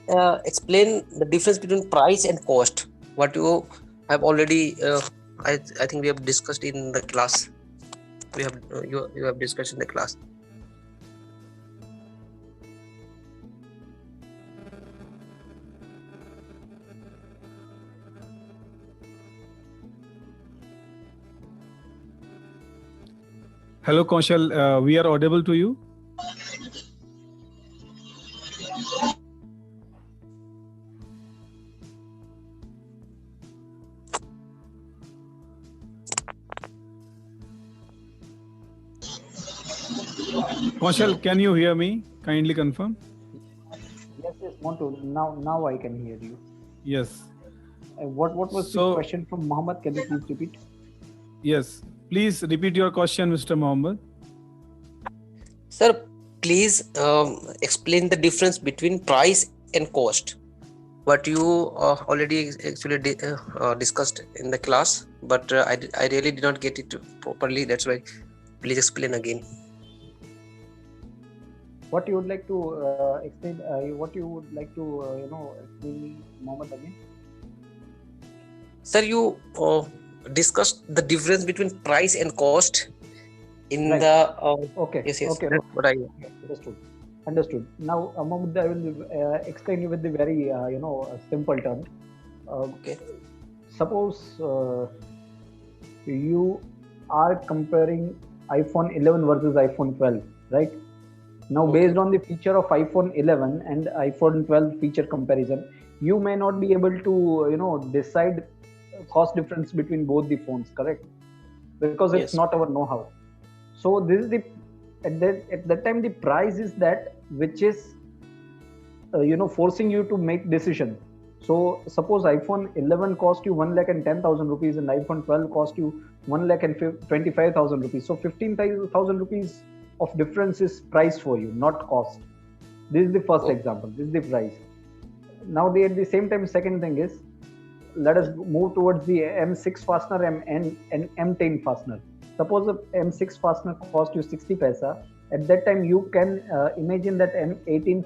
explain the difference between price and cost. What you have already, I think we have discussed in the class. You have discussed in the class. Hello, Kaushal. We are audible to you. Kaushal, can you hear me? Kindly confirm. Yes, Montu. Now I can hear you. Yes. What was the question from Mohammed? Can you please repeat? Yes. Please repeat your question, Mr. Mohammed. Sir, please explain the difference between price and cost. What you already actually discussed in the class, but I really did not get it properly. That's why, please explain again. What you would like to explain? What you would like to explain, Mohammed, again? Sir, you discussed the difference between price and cost in right. the okay. Yes. Okay. That's what I understood. Now, Mohammed, I will explain you with the very simple term. Okay. Suppose you are comparing iPhone 11 versus iPhone 12, right? Now, based on the feature of iPhone 11 and iPhone 12 feature comparison, you may not be able to, decide cost difference between both the phones, correct? Because it's not our know-how. So this is at that time the price is that which is forcing you to make decision. So suppose iPhone 11 cost you 1,10,000 rupees and iPhone 12 cost you 1,25,000 rupees. So 15,000 rupees of difference is price for you, not cost. This is the first example. This is the price. Now at the same time, second thing is, let us move towards the M6 fastener and M10 fastener. suppose a M6 fastener cost you 60 paisa. At that time, you can imagine that M8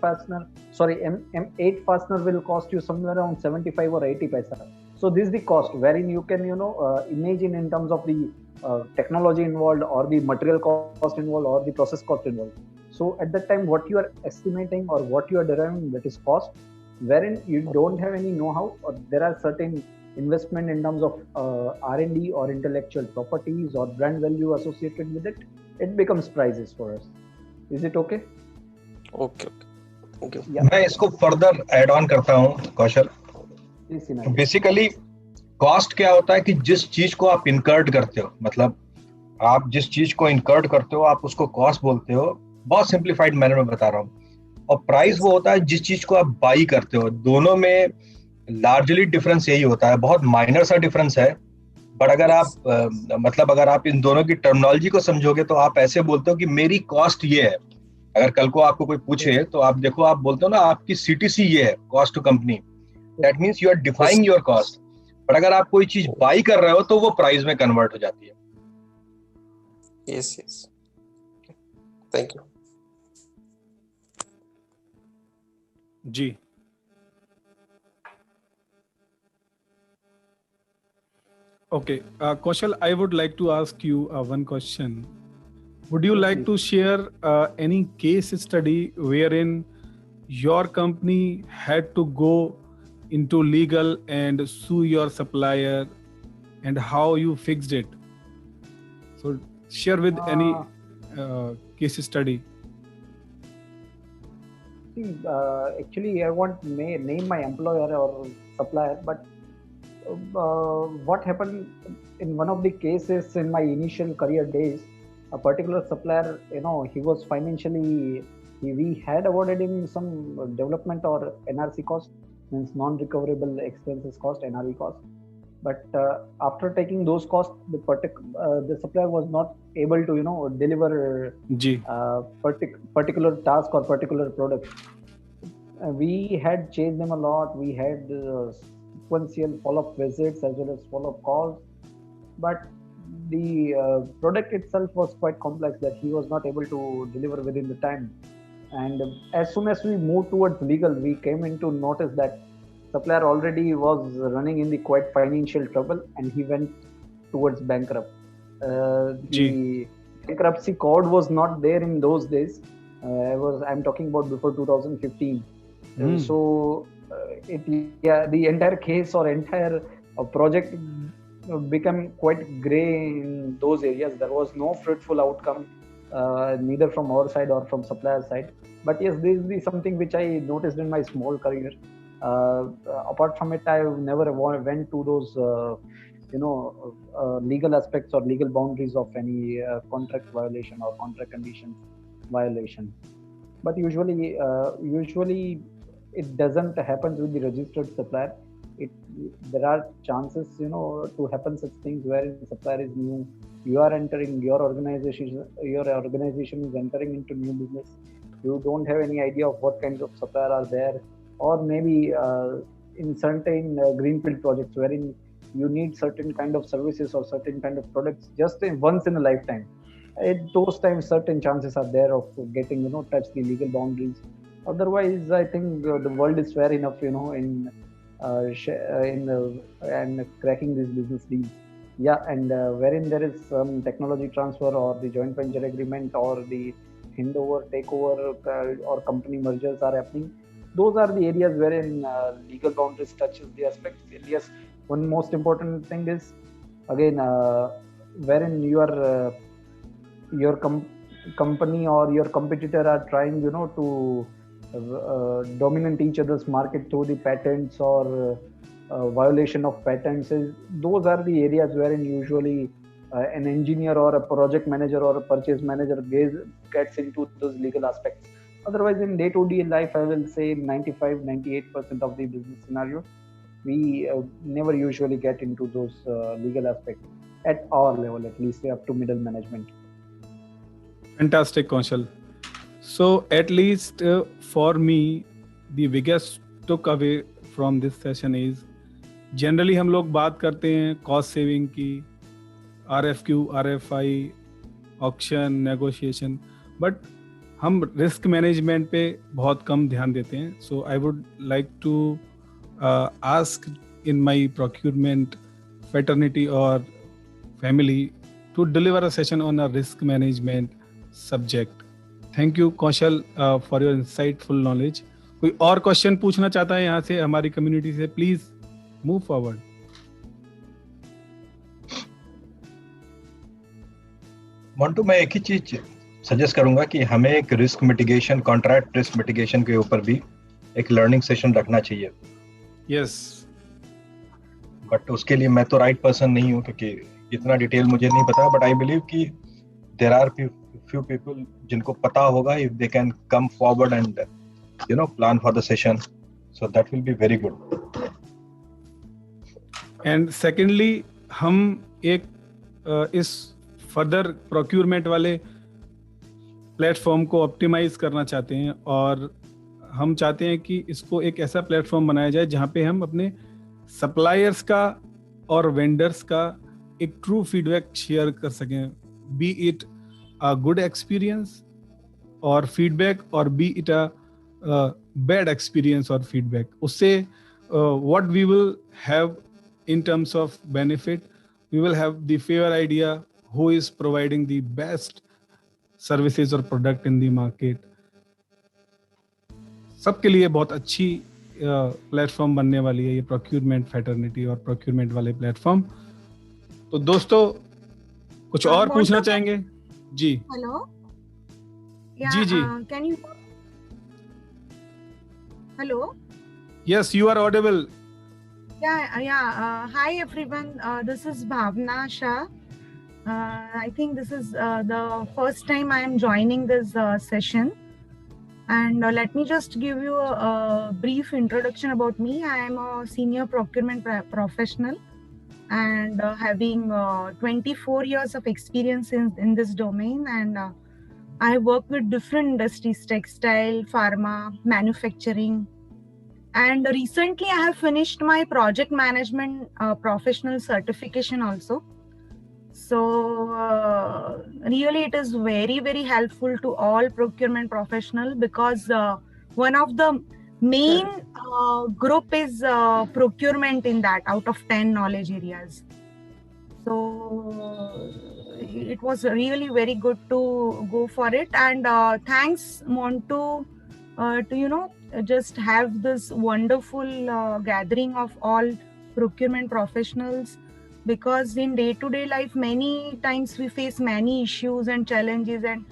fastener will cost you somewhere around 75 or 80 paisa. So this is the cost wherein you can, imagine in terms of the technology involved, or the material cost involved, or the process cost involved. So at that time, what you are estimating or what you are deriving, that is cost, wherein you don't have any know-how, or there are certain investment in terms of R&D or intellectual properties or brand value associated with it, it becomes prices for us. Is it okay? Okay. Thank you. Yeah. मैं इसको further add on करता हूँ कौशल. Please, Sinai. Basically cost क्या होता है कि जिस चीज को आप इनकर्ड करते हो, मतलब आप जिस चीज को इनकर्ड करते हो आप उसको कॉस्ट बोलते हो. बहुत सिंप्लीफाइड मैनर में बता रहा हूँ. और प्राइस वो होता है जिस चीज को आप बाई करते हो. दोनों में लार्जली डिफरेंस यही होता है. बहुत माइनर सा डिफरेंस है, बट अगर आप अगर आप इन दोनों की टर्मिनोलॉजी को समझोगे तो आप ऐसे बोलते हो कि मेरी कॉस्ट ये है. अगर कल को आपको कोई पूछे तो आप देखो, आप बोलते हो ना आपकी CTC ये है, cost to company. That means you are defining your cost. But अगर आप कोई चीज बाई कर रहे हो तो वो प्राइस में कन्वर्ट हो जाती है. Yes. Thank you. Ji. Okay, Kaushal, I would like to ask you one question. Would you like to share any case study wherein your company had to go into legal and sue your supplier, and how you fixed it? So share with any case study. See, actually, I won't name my employer or supplier, but what happened in one of the cases in my initial career days, a particular supplier, he was financially, we had awarded him some development or NRC cost, means non-recoverable expenses cost, NRE cost. But after taking those costs, the supplier was not able to, deliver particular task or particular product. We had chased them a lot. We had sequential follow-up visits as well as follow-up calls. But the product itself was quite complex that he was not able to deliver within the time. And as soon as we moved towards legal, we came into notice that supplier already was running in the quite financial trouble, and he went towards bankrupt. The bankruptcy code was not there in those days. I'm talking about before 2015. So the entire case or entire project became quite gray in those areas. There was no fruitful outcome, neither from our side or from supplier side. But yes, this is something which I noticed in my small career. Apart from it, I never went to those legal aspects or legal boundaries of any contract violation or contract conditions violation. But usually it doesn't happen with the registered supplier. There are chances to happen such things where the supplier is new, you are entering, your organization is entering into new business, you don't have any idea of what kinds of supplier are there. Or maybe in certain greenfield projects wherein you need certain kind of services or certain kind of products just once in a lifetime. At those times, certain chances are there of getting, touch the legal boundaries. Otherwise, I think the world is fair enough, in cracking these business deals. Yeah, and wherein there is some technology transfer or the joint venture agreement or the handover, takeover or company mergers are happening. Those are the areas wherein legal boundaries touches the aspect. Yes, one most important thing is, again, wherein your company or your competitor are trying, to dominate each other's market through the patents or violation of patents. Those are the areas wherein usually an engineer or a project manager or a purchase manager gets into those legal aspects. Otherwise, in day-to-day life, I will say 95-98% of the business scenario, we never usually get into those legal aspects at our level, at least up to middle management. Fantastic, Kaushal. So at least for me, the biggest took away from this session is, generally हम लोग बात करते हैं cost saving की, RFQ, RFI, auction, negotiation, but हम risk management पे बहुत कम ध्यान देते हैं. So I would like to ask in my procurement fraternity or family to deliver a session on a risk management subject. Thank you Kaushal for your insightful knowledge. कोई और question पूछना चाहता है यहाँ से हमारी कम्युनिटी से, प्लीज मूव फॉरवर्ड. मोंटू, मैं एक ही चीज सजेस्ट करूंगा कि हमें एक risk mitigation, contract risk mitigation के ऊपर भी एक लर्निंग सेशन रखना चाहिए. यस, बट उसके लिए मैं तो राइट पर्सन नहीं हूँ, क्योंकि इतना डिटेल मुझे नहीं पता. बट आई बिलीव कि देयर आर फ्यू पीपल जिनको पता होगा. If they can come forward and plan for the session, so that will be very good. And secondly हम एक इस फर्दर प्रोक्यूरमेंट वाले प्लेटफॉर्म को ऑप्टिमाइज करना चाहते हैं, और हम चाहते हैं कि इसको एक ऐसा प्लेटफॉर्म बनाया जाए जहाँ पे हम अपने सप्लायर्स का और वेंडर्स का एक ट्रू फीडबैक शेयर कर सकें, be it a good experience or feedback, or be it a bad experience or feedback. उससे what we will have in terms of benefit, we will have the fair idea who is providing the best services or product in the market. सबके लिए बहुत अच्छी platform बनने वाली है ये procurement fraternity और प्रोक्यूरमेंट वाले प्लेटफॉर्म. तो दोस्तों कुछ और पूछना चाहेंगे? जी हेलो. जी जी, can you? Hello. Yes, you are audible. Hi everyone. This is Bhavna Shah. I think this is the first time I am joining this session. And let me just give you a brief introduction about me. I am a senior procurement professional and having 24 years of experience in this domain. And I work with different industries: textile, pharma, manufacturing. And recently I have finished my project management professional certification also. So really it is very, very helpful to all procurement professional, because one of the main group is procurement in that out of 10 knowledge areas. So it was really very good to go for it. And thanks Montu to just have this wonderful gathering of all procurement professionals, because in day-to-day life many times we face many issues and challenges and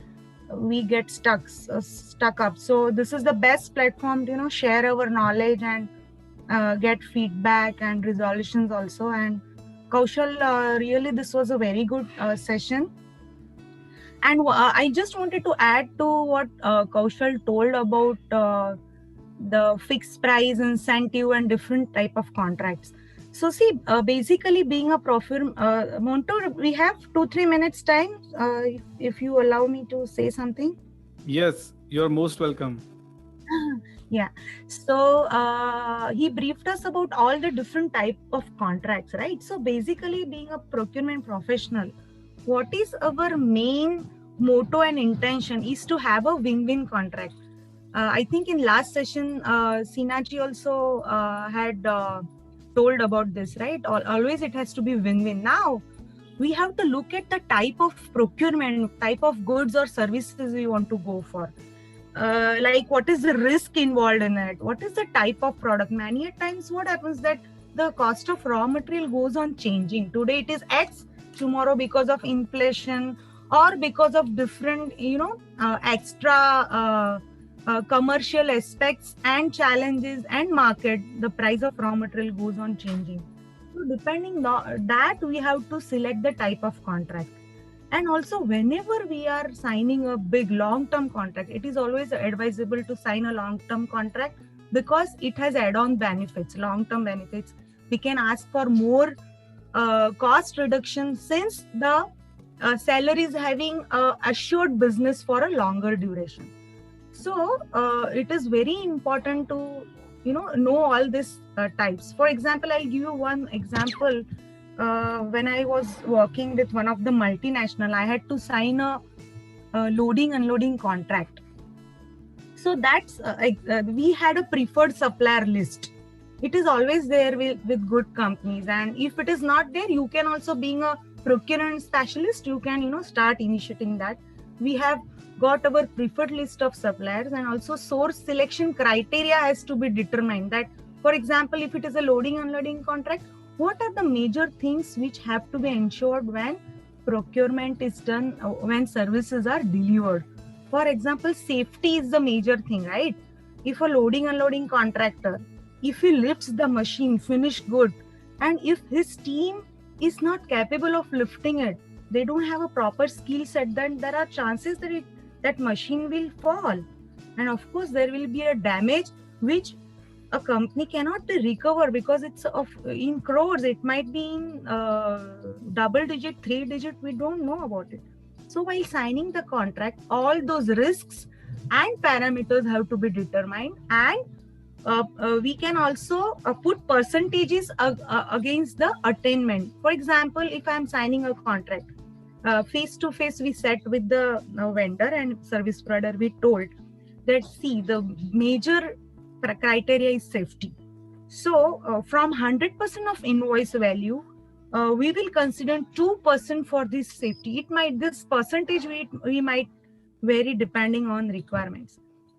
we get stuck up. So this is the best platform to share our knowledge and get feedback and resolutions also. And Kaushal, really this was a very good session. And I just wanted to add to what Kaushal told about the fixed price, incentive, and different type of contracts. So see, basically being a Montu, we have 2-3 minutes time, if you allow me to say something. Yes, you're most welcome. Yeah. So he briefed us about all the different type of contracts, right? So basically being a procurement professional, what is our main motto and intention is to have a win-win contract. I think in last session, Sinaji also had told about this, right? Always it has to be win-win. Now, we have to look at the type of procurement, type of goods or services we want to go for. Like what is the risk involved in it? What is the type of product? Many a times what happens that the cost of raw material goes on changing. Today it is X, tomorrow because of inflation or because of different, extra commercial aspects and challenges and market, the price of raw material goes on changing. So depending on that, we have to select the type of contract. And also whenever we are signing a big long-term contract, it is always advisable to sign a long-term contract, because it has add-on benefits, long-term benefits. We can ask for more cost reduction, since the seller is having assured business for a longer duration. So it is very important to know all these types. For example, I'll give you one example. when I was working with one of the multinational, I had to sign a loading unloading contract. So that's we had a preferred supplier list. It is always there with good companies, and if it is not there, you can also, being a procurement specialist, you can start initiating that. We have got our preferred list of suppliers, and also source selection criteria has to be determined. That, for example, if it is a loading unloading contract, what are the major things which have to be ensured when procurement is done, when services are delivered? For example, safety is the major thing, right? If a loading unloading contractor, if he lifts the machine finished good, and if his team is not capable of lifting it, they don't have a proper skill set, then there are chances that that machine will fall, and of course there will be a damage which a company cannot recover, because it's in crores. It might be in double digit, 3 digit, we don't know about it. So while signing the contract, all those risks and parameters have to be determined, and we can also put percentages against the attainment. For example, if I'm signing a contract, face to face, we sat with the vendor and service provider. We told that, see, the major criteria is safety. So from 100% of invoice value, we will consider 2% for this safety. This percentage we might vary depending on requirements.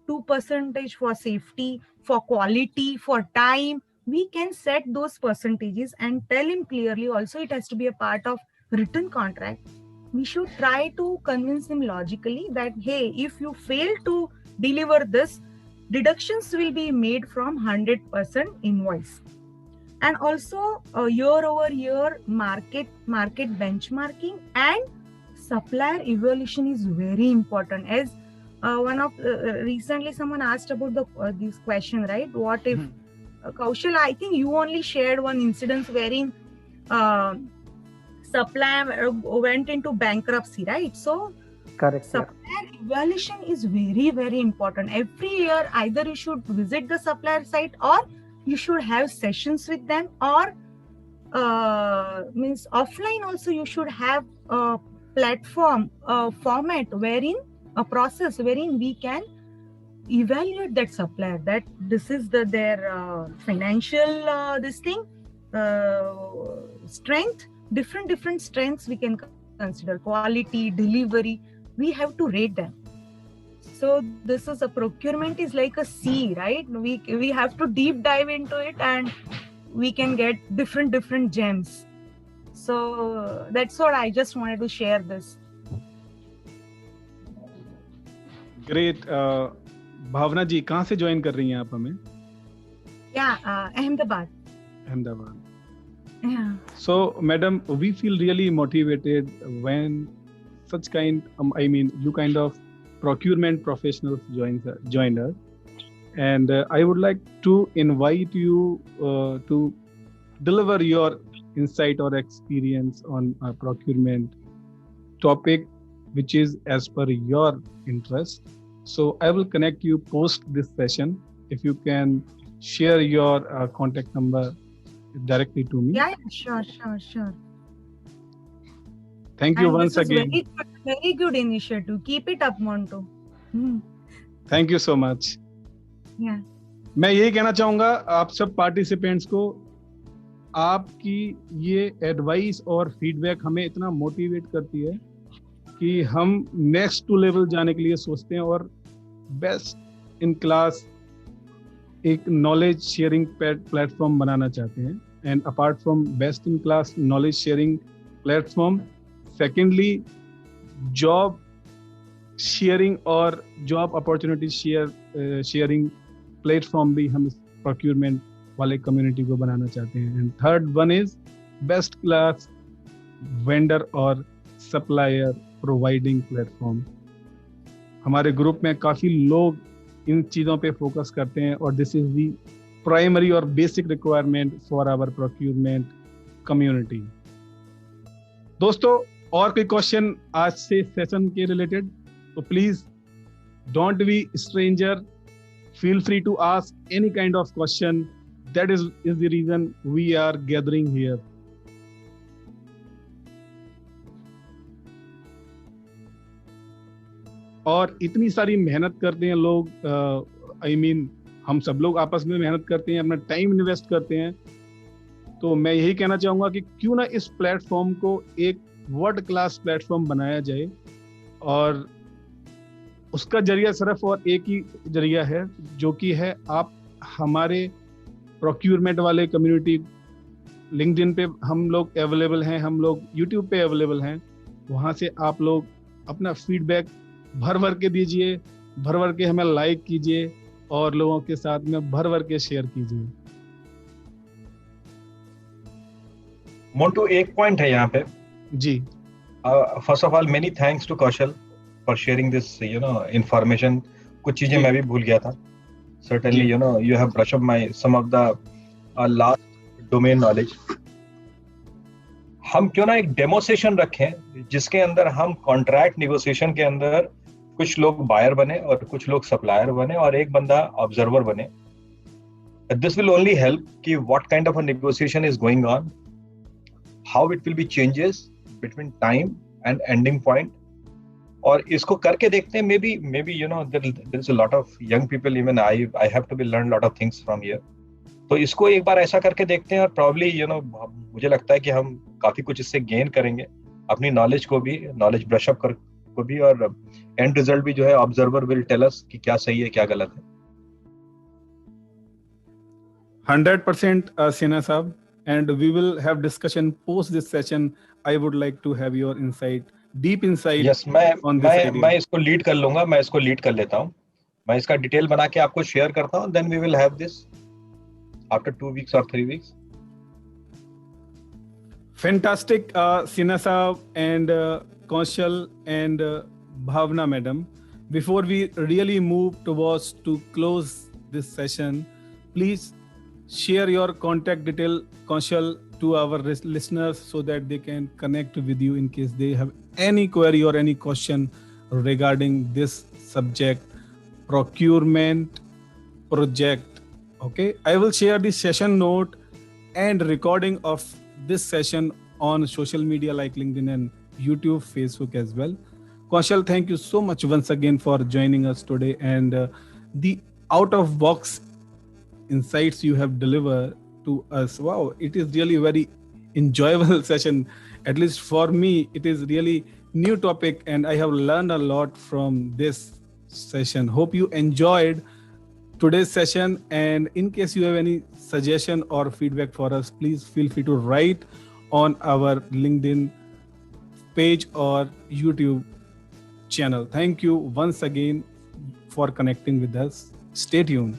2% for safety, for quality, for time. We can set those percentages and tell him clearly. Also, it has to be a part of written contract. We should try to convince him logically that, hey, if you fail to deliver this, deductions will be made from 100% invoice. And also year-over-year market benchmarking and supplier evaluation is very important. As recently someone asked about this question, right? What if Kaushal, I think you only shared one incident wherein supplier went into bankruptcy, right? So Correct. supplier evaluation is very, very important. Every year, either you should visit the supplier site, or you should have sessions with them, or means offline also you should have a platform, a format wherein a process wherein we can evaluate that supplier, that this is their financial this thing, strength, different strengths we can consider, quality, delivery, we have to rate them. So this is a procurement is like a sea, right? We have to deep dive into it, and we can get different gems. So that's what I just wanted to share this. Great. Bhavna ji, कहाँ से join कर रही हैं आप हमें? Ahmedabad. Yeah. So, madam, we feel really motivated when such you kind of procurement professionals join us, and I would like to invite you to deliver your insight or experience on a procurement topic which is as per your interest. So I will connect you post this session. If you can share your contact number directly to me. Yeah, sure. Thank you once again. Very good initiative. Keep it up, Montu. Thank you so much. Yeah. मैं यही कहना चाहूंगा आप सब participants को, आपकी ये advice और फीडबैक हमें इतना मोटिवेट करती है कि हम नेक्स्ट टू लेवल जाने के लिए सोचते हैं और बेस्ट इन क्लास एक नॉलेज शेयरिंग प्लेटफॉर्म बनाना चाहते हैं. And apart from best in class knowledge sharing platform, secondly job sharing और जॉब अपॉर्चुनिटी शेयरिंग प्लेटफॉर्म भी हम इस प्रोक्यूरमेंट वाले कम्युनिटी को बनाना चाहते हैं. And third one is best class vendor और सप्लायर प्रोवाइडिंग प्लेटफॉर्म. हमारे ग्रुप में काफ़ी लोग इन चीज़ों पे फोकस करते हैं और दिस इज दी प्राइमरी और basic requirement for our procurement community. दोस्तों, और कोई क्वेश्चन आज से सेशन के रिलेटेड, तो please don't be stranger, feel free to ask any kind of question. That is the reason we are gathering here. और इतनी सारी मेहनत करते हैं लोग, हम सब लोग आपस में मेहनत करते हैं, अपना टाइम इन्वेस्ट करते हैं। तो मैं यही कहना चाहूँगा कि क्यों ना इस प्लेटफॉर्म को एक वर्ल्ड क्लास प्लेटफॉर्म बनाया जाए, और उसका जरिया सिर्फ और एक ही जरिया है, जो कि है आप हमारे प्रोक्यूरमेंट वाले कम्युनिटी, लिंक्डइन पे हम लोग अवेलेबल हैं, हम लोग यूट्यूब पे अवेलेबल हैं, वहाँ से आप लोग अपना फीडबैक भर के दीजिए, भर के हमें लाइक कीजिए और लोगों के साथ में भर के शेयर कीजिए। मोंटू, एक पॉइंट है यहाँ पे जी। First of all many thanks to Kaushal for sharing this information. कुछ चीजें मैं भी भूल गया था। Certainly, you have brushed up some of the last domain knowledge. हम क्यों ना एक डेमो सेशन रखें जिसके अंदर हम कॉन्ट्रैक्ट नेगोशिएशन के अंदर कुछ लोग बायर बने और कुछ लोग सप्लायर बने और एक बंदा ऑब्जर्वर बने। This will only help कि what kind of a negotiation is going on, how it will be changes between time and ending point. और इसको करके देखते हैं, maybe there is a lot of young people, even I have to be learn lot of things from here. तो इसको एक बार ऐसा करके देखते हैं और probably मुझे लगता है कि हम काफी कुछ इससे गेन करेंगे, अपनी नॉलेज को भी, नॉलेज ब्रश अप को भी, और एंड रिजल्ट भी जो है ऑब्जर्वर विल टेल अस कि क्या सही है क्या गलत है। 100% Sinha Saab, and we will have discussion post this session. I would like to have your deep insight yes, on this idea. मैं इसको लीड कर लूंगा, मैं इसको लीड कर लेता हूँ, मैं इसका डिटेल बना के आपको शेयर करता हूँ, then we will have this after 2 weeks or 3 weeks. Fantastic, Sinha Saab and Kaushal and Bhavna madam. Before we really move towards to close this session, please share your contact detail, Kaushal, to our listeners so that they can connect with you in case they have any query or any question regarding this subject, procurement project. Okay, I will share the session note and recording of this session on social media like LinkedIn and YouTube, Facebook as well. Kaushal, thank you so much once again for joining us today, and the out of box insights you have delivered to us. Wow, it is really very enjoyable session. At least for me, it is really new topic and I have learned a lot from this session. Hope you enjoyed today's session, and in case you have any suggestion or feedback for us, please feel free to write on our LinkedIn page or YouTube channel. Thank you once again for connecting with us. Stay tuned.